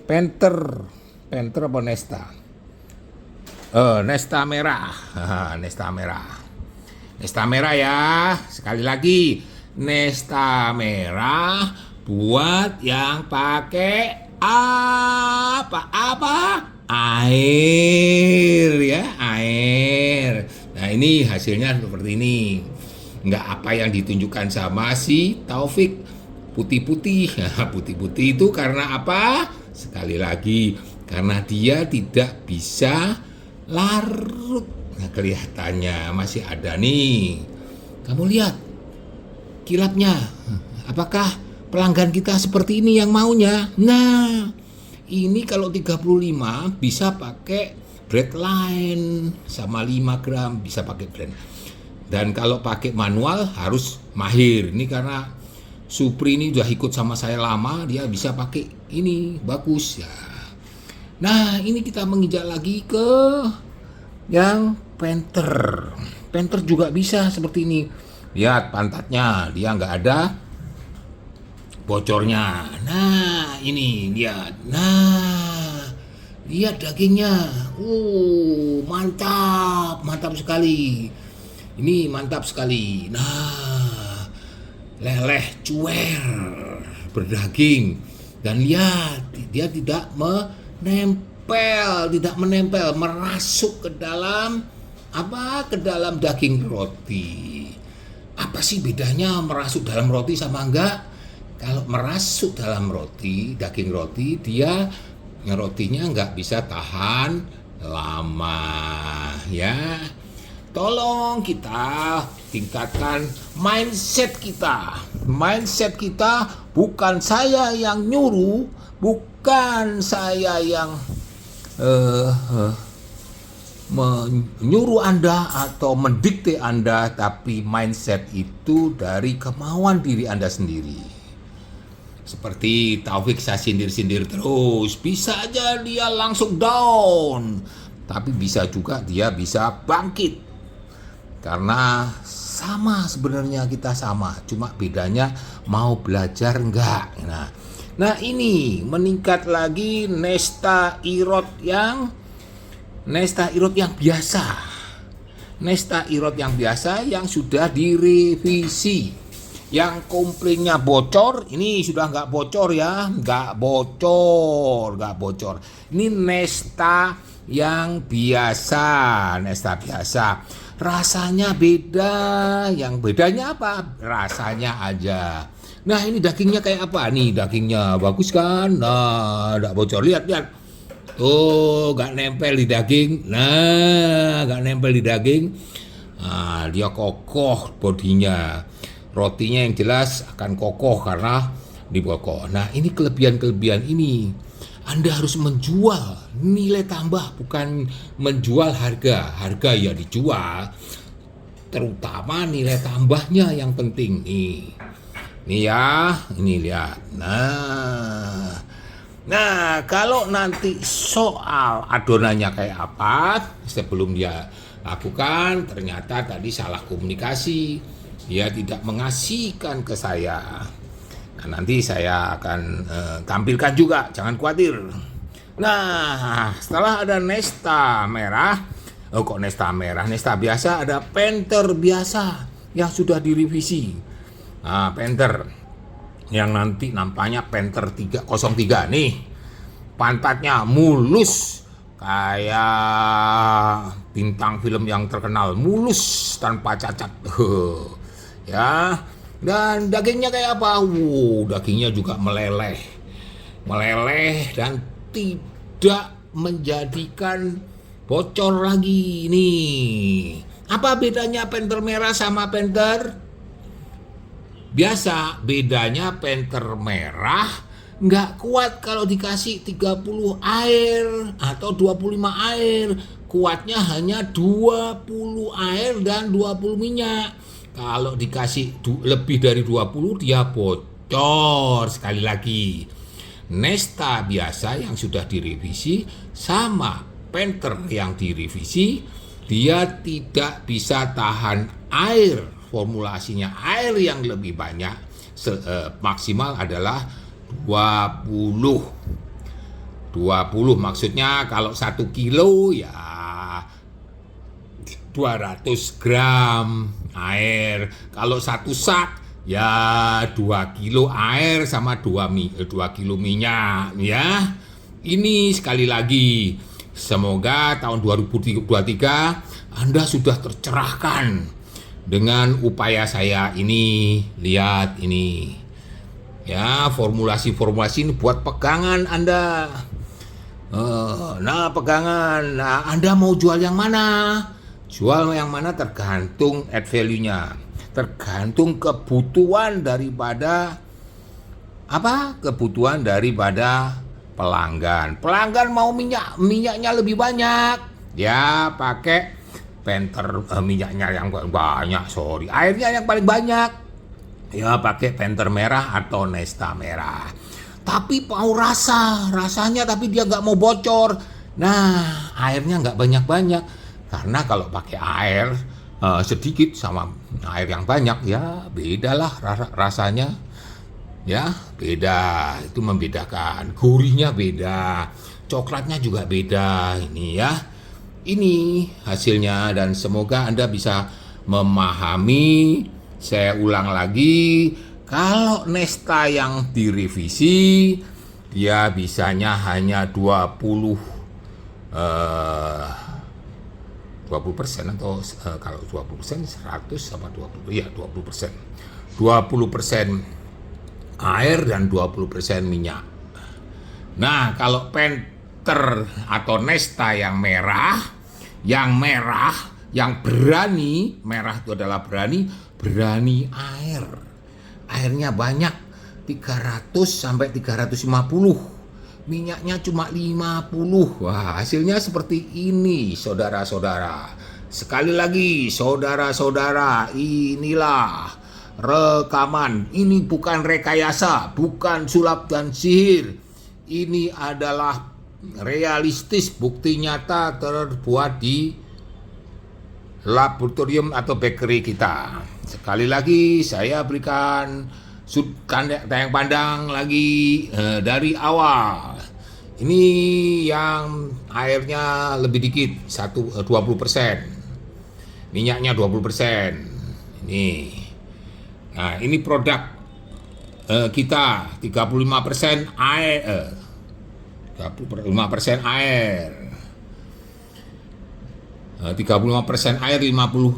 Panther apa Nesta? Nesta merah. Nesta merah ya. Sekali lagi, Nesta merah buat yang pakai apa? Air ya, air. Nah, ini hasilnya seperti ini. Nggak apa yang ditunjukkan sama si Taufik, putih-putih. Putih-putih itu karena apa? Sekali lagi, karena dia tidak bisa larut. Nah, kelihatannya masih ada nih. Kamu lihat kilapnya. Apakah pelanggan kita seperti ini yang maunya? Nah, ini kalau 35 bisa pakai breadline sama 5 gram bisa pakai blend. Dan kalau pakai manual harus mahir. Ini karena Supri ini udah ikut sama saya lama, dia bisa pakai ini, bagus ya. Nah, ini kita menginjak lagi ke yang Panther. Panther juga bisa seperti ini. Lihat pantatnya, dia nggak ada bocornya. Nah, ini lihat. Nah, lihat dagingnya. Mantap sekali. Ini mantap sekali. Nah, leleh cuer berdaging. Dan lihat, dia tidak menempel, merasuk ke dalam apa? Ke dalam daging roti. Apa sih bedanya merasuk dalam roti sama enggak? kalau merasuk dalam roti, daging roti, dia rotinya nggak bisa tahan lama, ya. Tolong kita tingkatkan mindset kita. Mindset kita bukan saya yang nyuruh, bukan saya yang menyuruh Anda atau mendikte Anda, tapi mindset itu dari kemauan diri Anda sendiri. Seperti Taufik saya sindir-sindir terus, bisa aja dia langsung down, tapi bisa juga dia bisa bangkit. Karena sama sebenarnya kita sama, cuma bedanya mau belajar enggak. Nah ini meningkat lagi Nesta Irot yang biasa. Nesta Irot yang biasa yang sudah direvisi. Yang komplainnya bocor, ini sudah nggak bocor ya, nggak bocor. Ini Nesta yang biasa, rasanya beda. Yang bedanya apa? Rasanya aja. Nah ini dagingnya kayak apa nih? Dagingnya bagus kan? Nah nggak bocor, lihat. Tuh nggak nempel di daging. Nah dia kokoh bodinya. Rotinya yang jelas akan kokoh karena dibokok. Nah ini kelebihan ini. Anda harus menjual nilai tambah, bukan menjual harga. Harga ya dijual, terutama nilai tambahnya yang penting nih. Nih ya, ini lihat. Nah kalau nanti soal adonannya kayak apa, sebelum dia lakukan ternyata tadi salah komunikasi, dia tidak mengasihkan ke saya. Nah, nanti saya akan tampilkan juga, jangan khawatir. Nah, setelah ada Nesta merah, Nesta biasa, ada Panther biasa yang sudah direvisi. Nah, Panther yang nanti nampaknya Panther 303 nih. Pantatnya mulus kayak bintang film yang terkenal, mulus tanpa cacat. Ya. Dan dagingnya kayak apa? Dagingnya juga meleleh dan tidak menjadikan bocor lagi nih. Apa bedanya Panther merah sama Panther biasa? Bedanya Panther merah nggak kuat kalau dikasih 30 air atau 25 air. Kuatnya hanya 20 air dan 20 minyak. Kalau dikasih lebih dari 20 dia bocor. Sekali lagi, Nesta biasa yang sudah direvisi sama Panther yang direvisi, dia tidak bisa tahan air. Formulasinya air yang lebih banyak, maksimal adalah 20 maksudnya kalau 1 kilo ya 200 gram air. Kalau 1 sak ya 2 kilo air sama 2 kilo minyak ya. Ini sekali lagi, semoga tahun 2023 Anda sudah tercerahkan dengan upaya saya ini. Lihat ini ya, formulasi ini buat pegangan Anda. Pegangan. Nah, Anda mau jual yang mana? Jual yang mana tergantung add value-nya, tergantung kebutuhan daripada pelanggan. Pelanggan mau minyaknya lebih banyak, ya pakai Panther minyaknya yang banyak, airnya yang paling banyak, ya pakai Panther merah atau Nesta merah. Tapi mau rasanya tapi dia nggak mau bocor. Nah airnya nggak banyak. Karena kalau pakai air sedikit sama air yang banyak ya bedalah rasanya. Ya beda, itu membedakan. Gurihnya beda, coklatnya juga beda. Ini ya, ini hasilnya dan semoga Anda bisa memahami. Saya ulang lagi, kalau Nesta yang direvisi dia bisanya hanya 20% atau kalau 20% 100 sama 20, ya 20%. 20% air dan 20% minyak. Nah, kalau Panther atau Nesta yang merah, yang berani, merah itu adalah berani air. Airnya banyak, 300 sampai 350. Minyaknya cuma 50. Wah, hasilnya seperti ini, saudara-saudara. Sekali lagi, saudara-saudara, inilah rekaman. Ini bukan rekayasa, bukan sulap dan sihir. Ini adalah realistis, bukti nyata terbuat di laboratorium atau bakery kita. Sekali lagi, saya berikan tayang pandang lagi dari awal. Ini yang airnya lebih dikit, 20%. Minyaknya 20%. Ini. Nah, ini produk kita 35% air. 35% air. 35% air, 5%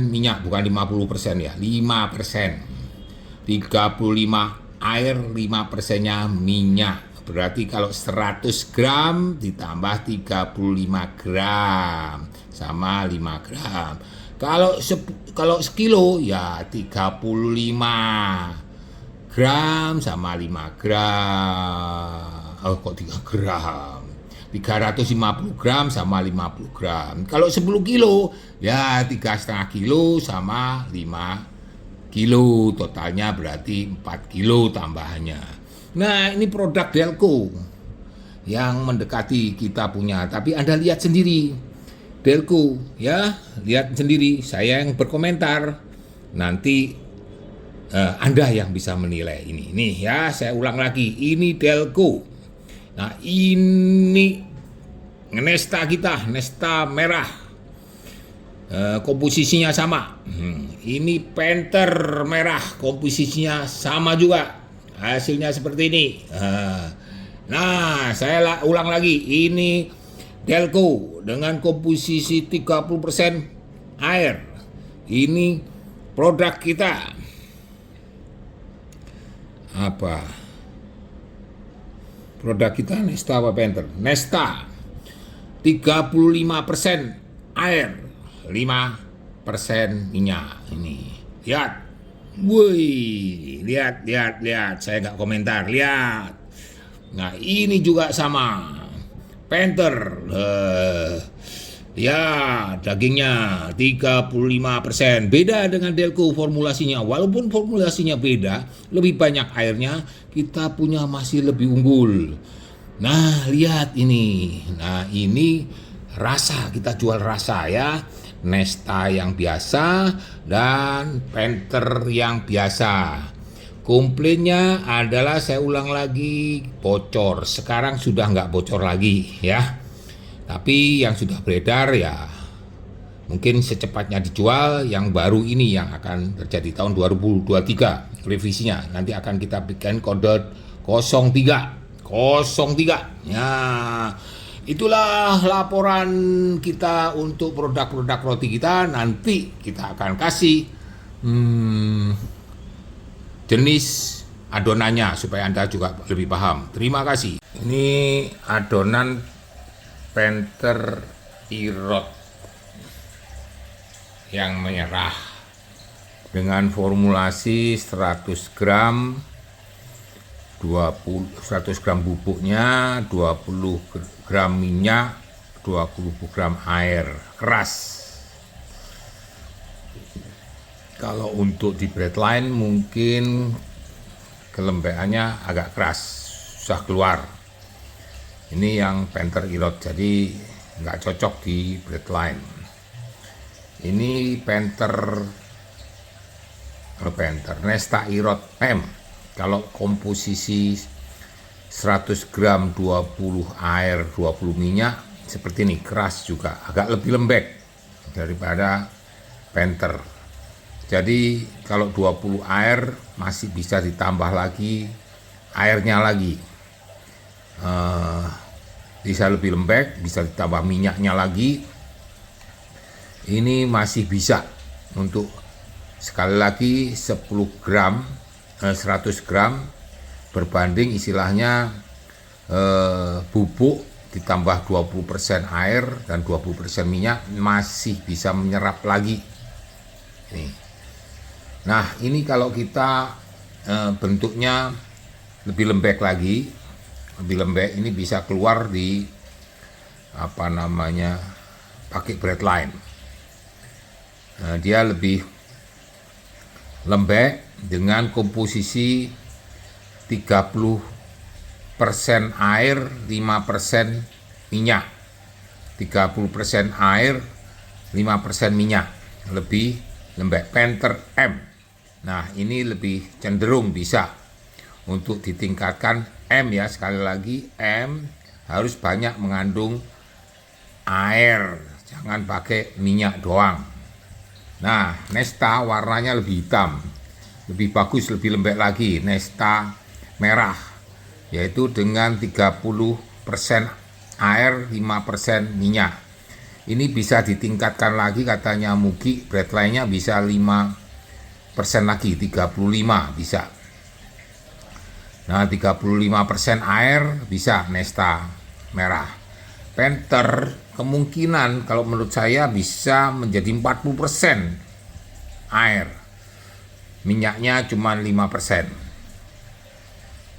minyak, bukan 50% ya, 5%. 35 air, 5%-nya minyak. Berarti kalau 100 gram ditambah 35 gram sama 5 gram. Kalau sekilo ya 35 gram sama 5 gram. Oh, kok 3 gram? 350 gram sama 50 gram. Kalau 10 kilo, ya 3,5 kilo sama 5 kilo. Totalnya berarti 4 kilo tambahannya. Nah, ini produk Delco yang mendekati kita punya. Tapi Anda lihat sendiri, Delco ya, lihat sendiri. Saya yang berkomentar. Nanti Anda yang bisa menilai ini. Nih ya, saya ulang lagi. Ini Delco. Nah, ini Nesta kita, Nesta merah, komposisinya sama. Ini Panther merah, komposisinya sama juga. Hasilnya seperti ini. Nah, saya ulang lagi. Ini Delco dengan komposisi 30% air. Ini produk kita. Apa? Produk kita Nesta apa Panther? Nesta 35% air, 5% minyak. Ini lihat, wih, lihat. Saya nggak komentar, lihat. Nah, ini juga sama, Panther. Ya, dagingnya 35%. Beda dengan Delco formulasinya. Walaupun formulasinya beda, lebih banyak airnya, kita punya masih lebih unggul. Nah, lihat ini. Nah, ini rasa, kita jual rasa ya. Nesta yang biasa dan Panther yang biasa. Komplainnya adalah, saya ulang lagi, bocor. Sekarang sudah nggak bocor lagi ya. Tapi yang sudah beredar ya mungkin secepatnya dijual. Yang baru ini yang akan terjadi tahun 2023 revisinya. Nanti akan kita bikin kode 03 ya. Itulah laporan kita untuk produk-produk roti kita. Nanti kita akan kasih jenis adonannya supaya Anda juga lebih paham. Terima kasih. Ini adonan Panther Irot yang merah dengan formulasi 100 gram 100 gram bubuknya, 20 gram minyak, 20 gram air keras. Kalau untuk di breadline mungkin kelembabannya agak keras, susah keluar. Ini yang Panther Irot, jadi nggak cocok di breadline. Ini Panther Nesta Irot M. Kalau komposisi 100 gram 20 air 20 minyak seperti ini, keras juga, agak lebih lembek daripada Panther. Jadi kalau 20 air masih bisa ditambah lagi airnya lagi, bisa lebih lembek, bisa ditambah minyaknya lagi. Ini masih bisa untuk, sekali lagi, 10 gram 100 gram berbanding istilahnya bubuk ditambah 20% air dan 20% minyak masih bisa menyerap lagi. Nah, ini kalau kita bentuknya lebih lembek lagi, lebih lembek, ini bisa keluar di pakai breadline. Dia lebih lembek dengan komposisi 30% air, 5% minyak. 30% air, 5% minyak. Lebih lembek. Panther M. Nah, ini lebih cenderung bisa untuk ditingkatkan. M ya, sekali lagi M harus banyak mengandung air, jangan pakai minyak doang. Nah, Nesta warnanya lebih hitam, lebih bagus, lebih lembek lagi. Nesta merah, yaitu dengan 30% air, 5% minyak. Ini bisa ditingkatkan lagi, katanya Mugi, breadline-nya bisa 5% lagi, 35 bisa. Nah, 35% air bisa Nesta merah. Panther kemungkinan kalau menurut saya bisa menjadi 40% air. Minyaknya cuma 5%.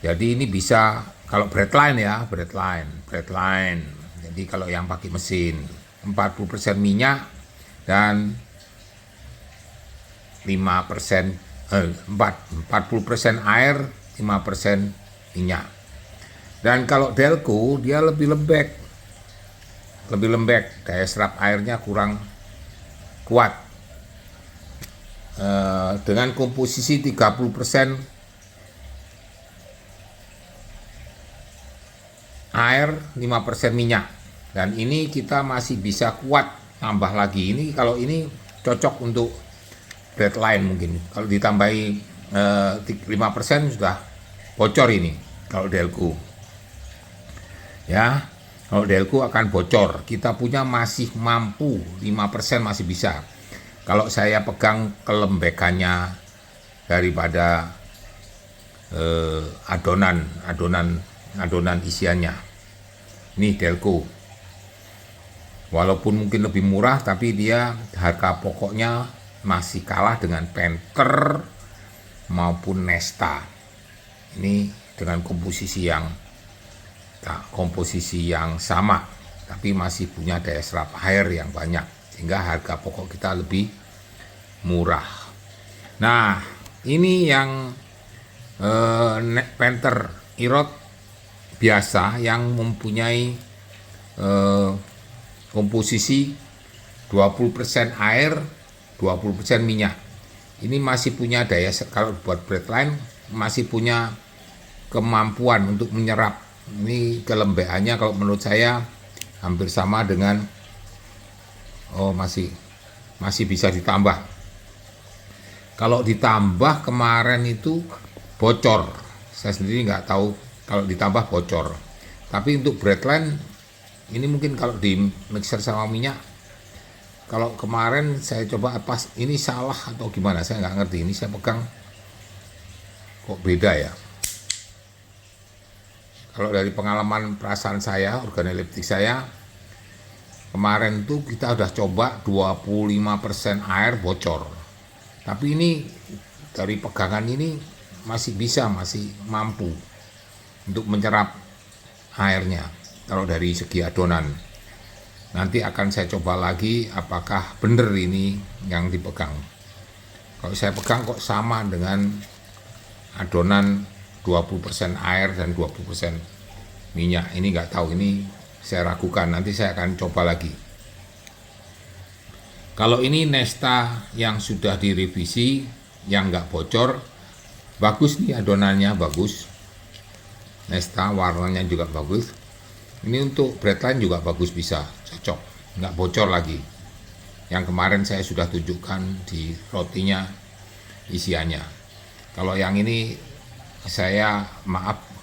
Jadi ini bisa kalau breadline ya, breadline. Jadi kalau yang pakai mesin 40% minyak dan 40% air, 5% minyak. Dan kalau Delco dia lebih lembek, daya serap airnya kurang kuat. Dengan komposisi 30% air, 5% minyak. Dan ini kita masih bisa kuat tambah lagi. Ini kalau ini cocok untuk breadline mungkin. Kalau ditambahi 5% sudah bocor ini kalau Delco. Ya, kalau Delco akan bocor. Kita punya masih mampu 5% masih bisa. Kalau saya pegang kelembekannya daripada adonan isiannya. Ini Delco. Walaupun mungkin lebih murah, tapi dia harga pokoknya masih kalah dengan Panther maupun Nesta. Ini dengan komposisi yang sama, tapi masih punya daya serap air yang banyak, sehingga harga pokok kita lebih murah. Nah, ini yang Panther Irod biasa yang mempunyai komposisi 20% air, 20% minyak. Ini masih punya daya, kalau buat breadline masih punya kemampuan untuk menyerap. Ini kelembekannya kalau menurut saya hampir sama dengan masih bisa ditambah. Kalau ditambah kemarin itu bocor. Saya sendiri nggak tahu kalau ditambah bocor. Tapi untuk breadline ini mungkin kalau di mixer sama minyak, kalau kemarin saya coba pas ini salah atau gimana, saya nggak ngerti. Ini saya pegang kok beda ya. Kalau dari pengalaman perasaan saya, organoleptik saya, kemarin tuh kita udah coba 25% air bocor. Tapi ini dari pegangan ini masih mampu untuk menyerap airnya. Kalau dari segi adonan, nanti akan saya coba lagi apakah benar ini yang dipegang. Kalau saya pegang kok sama dengan adonan 20% air dan 20% minyak. Ini nggak tahu, ini saya ragukan, nanti saya akan coba lagi. Kalau ini Nesta yang sudah direvisi, yang nggak bocor, bagus nih adonannya, bagus. Nesta warnanya juga bagus. Ini untuk breadline juga bagus, bisa cocok, nggak bocor lagi. Yang kemarin saya sudah tunjukkan di rotinya isiannya. Kalau yang ini saya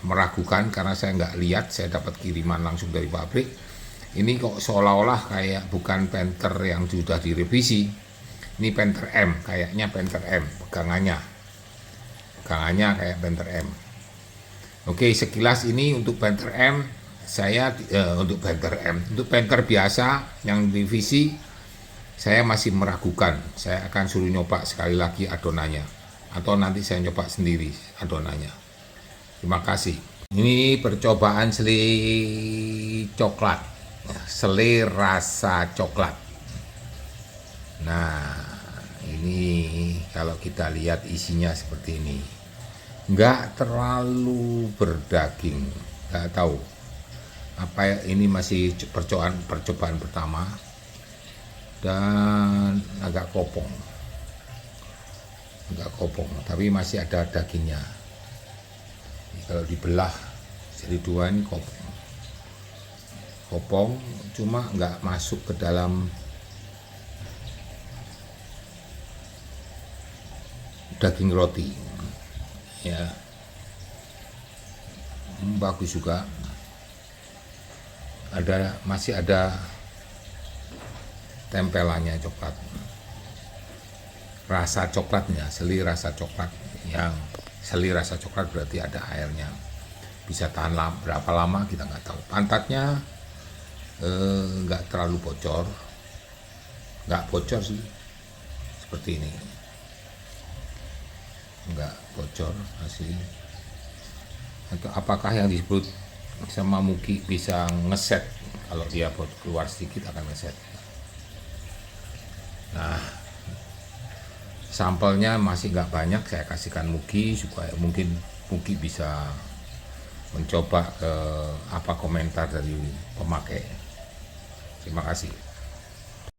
meragukan karena saya nggak lihat, saya dapat kiriman langsung dari pabrik. Ini kok seolah-olah kayak bukan Panther yang sudah direvisi. Ini Panther M, kayaknya Panther M pegangannya. tegangannya kayak Panther M. Oke, sekilas ini untuk Panther M. Untuk Panther biasa yang divisi saya masih meragukan. Saya akan suruh nyoba sekali lagi adonannya, atau nanti saya nyoba sendiri adonannya. Terima kasih. Ini percobaan selai coklat, selai rasa coklat. Nah, ini kalau kita lihat isinya seperti ini, nggak terlalu berdaging. Nggak tahu apa ya, ini masih percobaan pertama dan agak kopong, tapi masih ada dagingnya. Kalau dibelah jadi dua ini kopong, cuma nggak masuk ke dalam daging roti ya. Bagus juga, masih ada tempelannya coklat, rasa coklatnya, selai rasa coklat. Yang selai rasa coklat berarti ada airnya, bisa tahan berapa lama kita nggak tahu. Pantatnya nggak terlalu bocor, nggak bocor sih, seperti ini, nggak bocor asli. Atau apakah yang disebut sama Muki bisa ngeset, kalau dia keluar sedikit akan ngeset. Nah, sampelnya masih nggak banyak, saya kasihkan Muki supaya mungkin Muki bisa mencoba apa komentar dari pemakai. Terima kasih.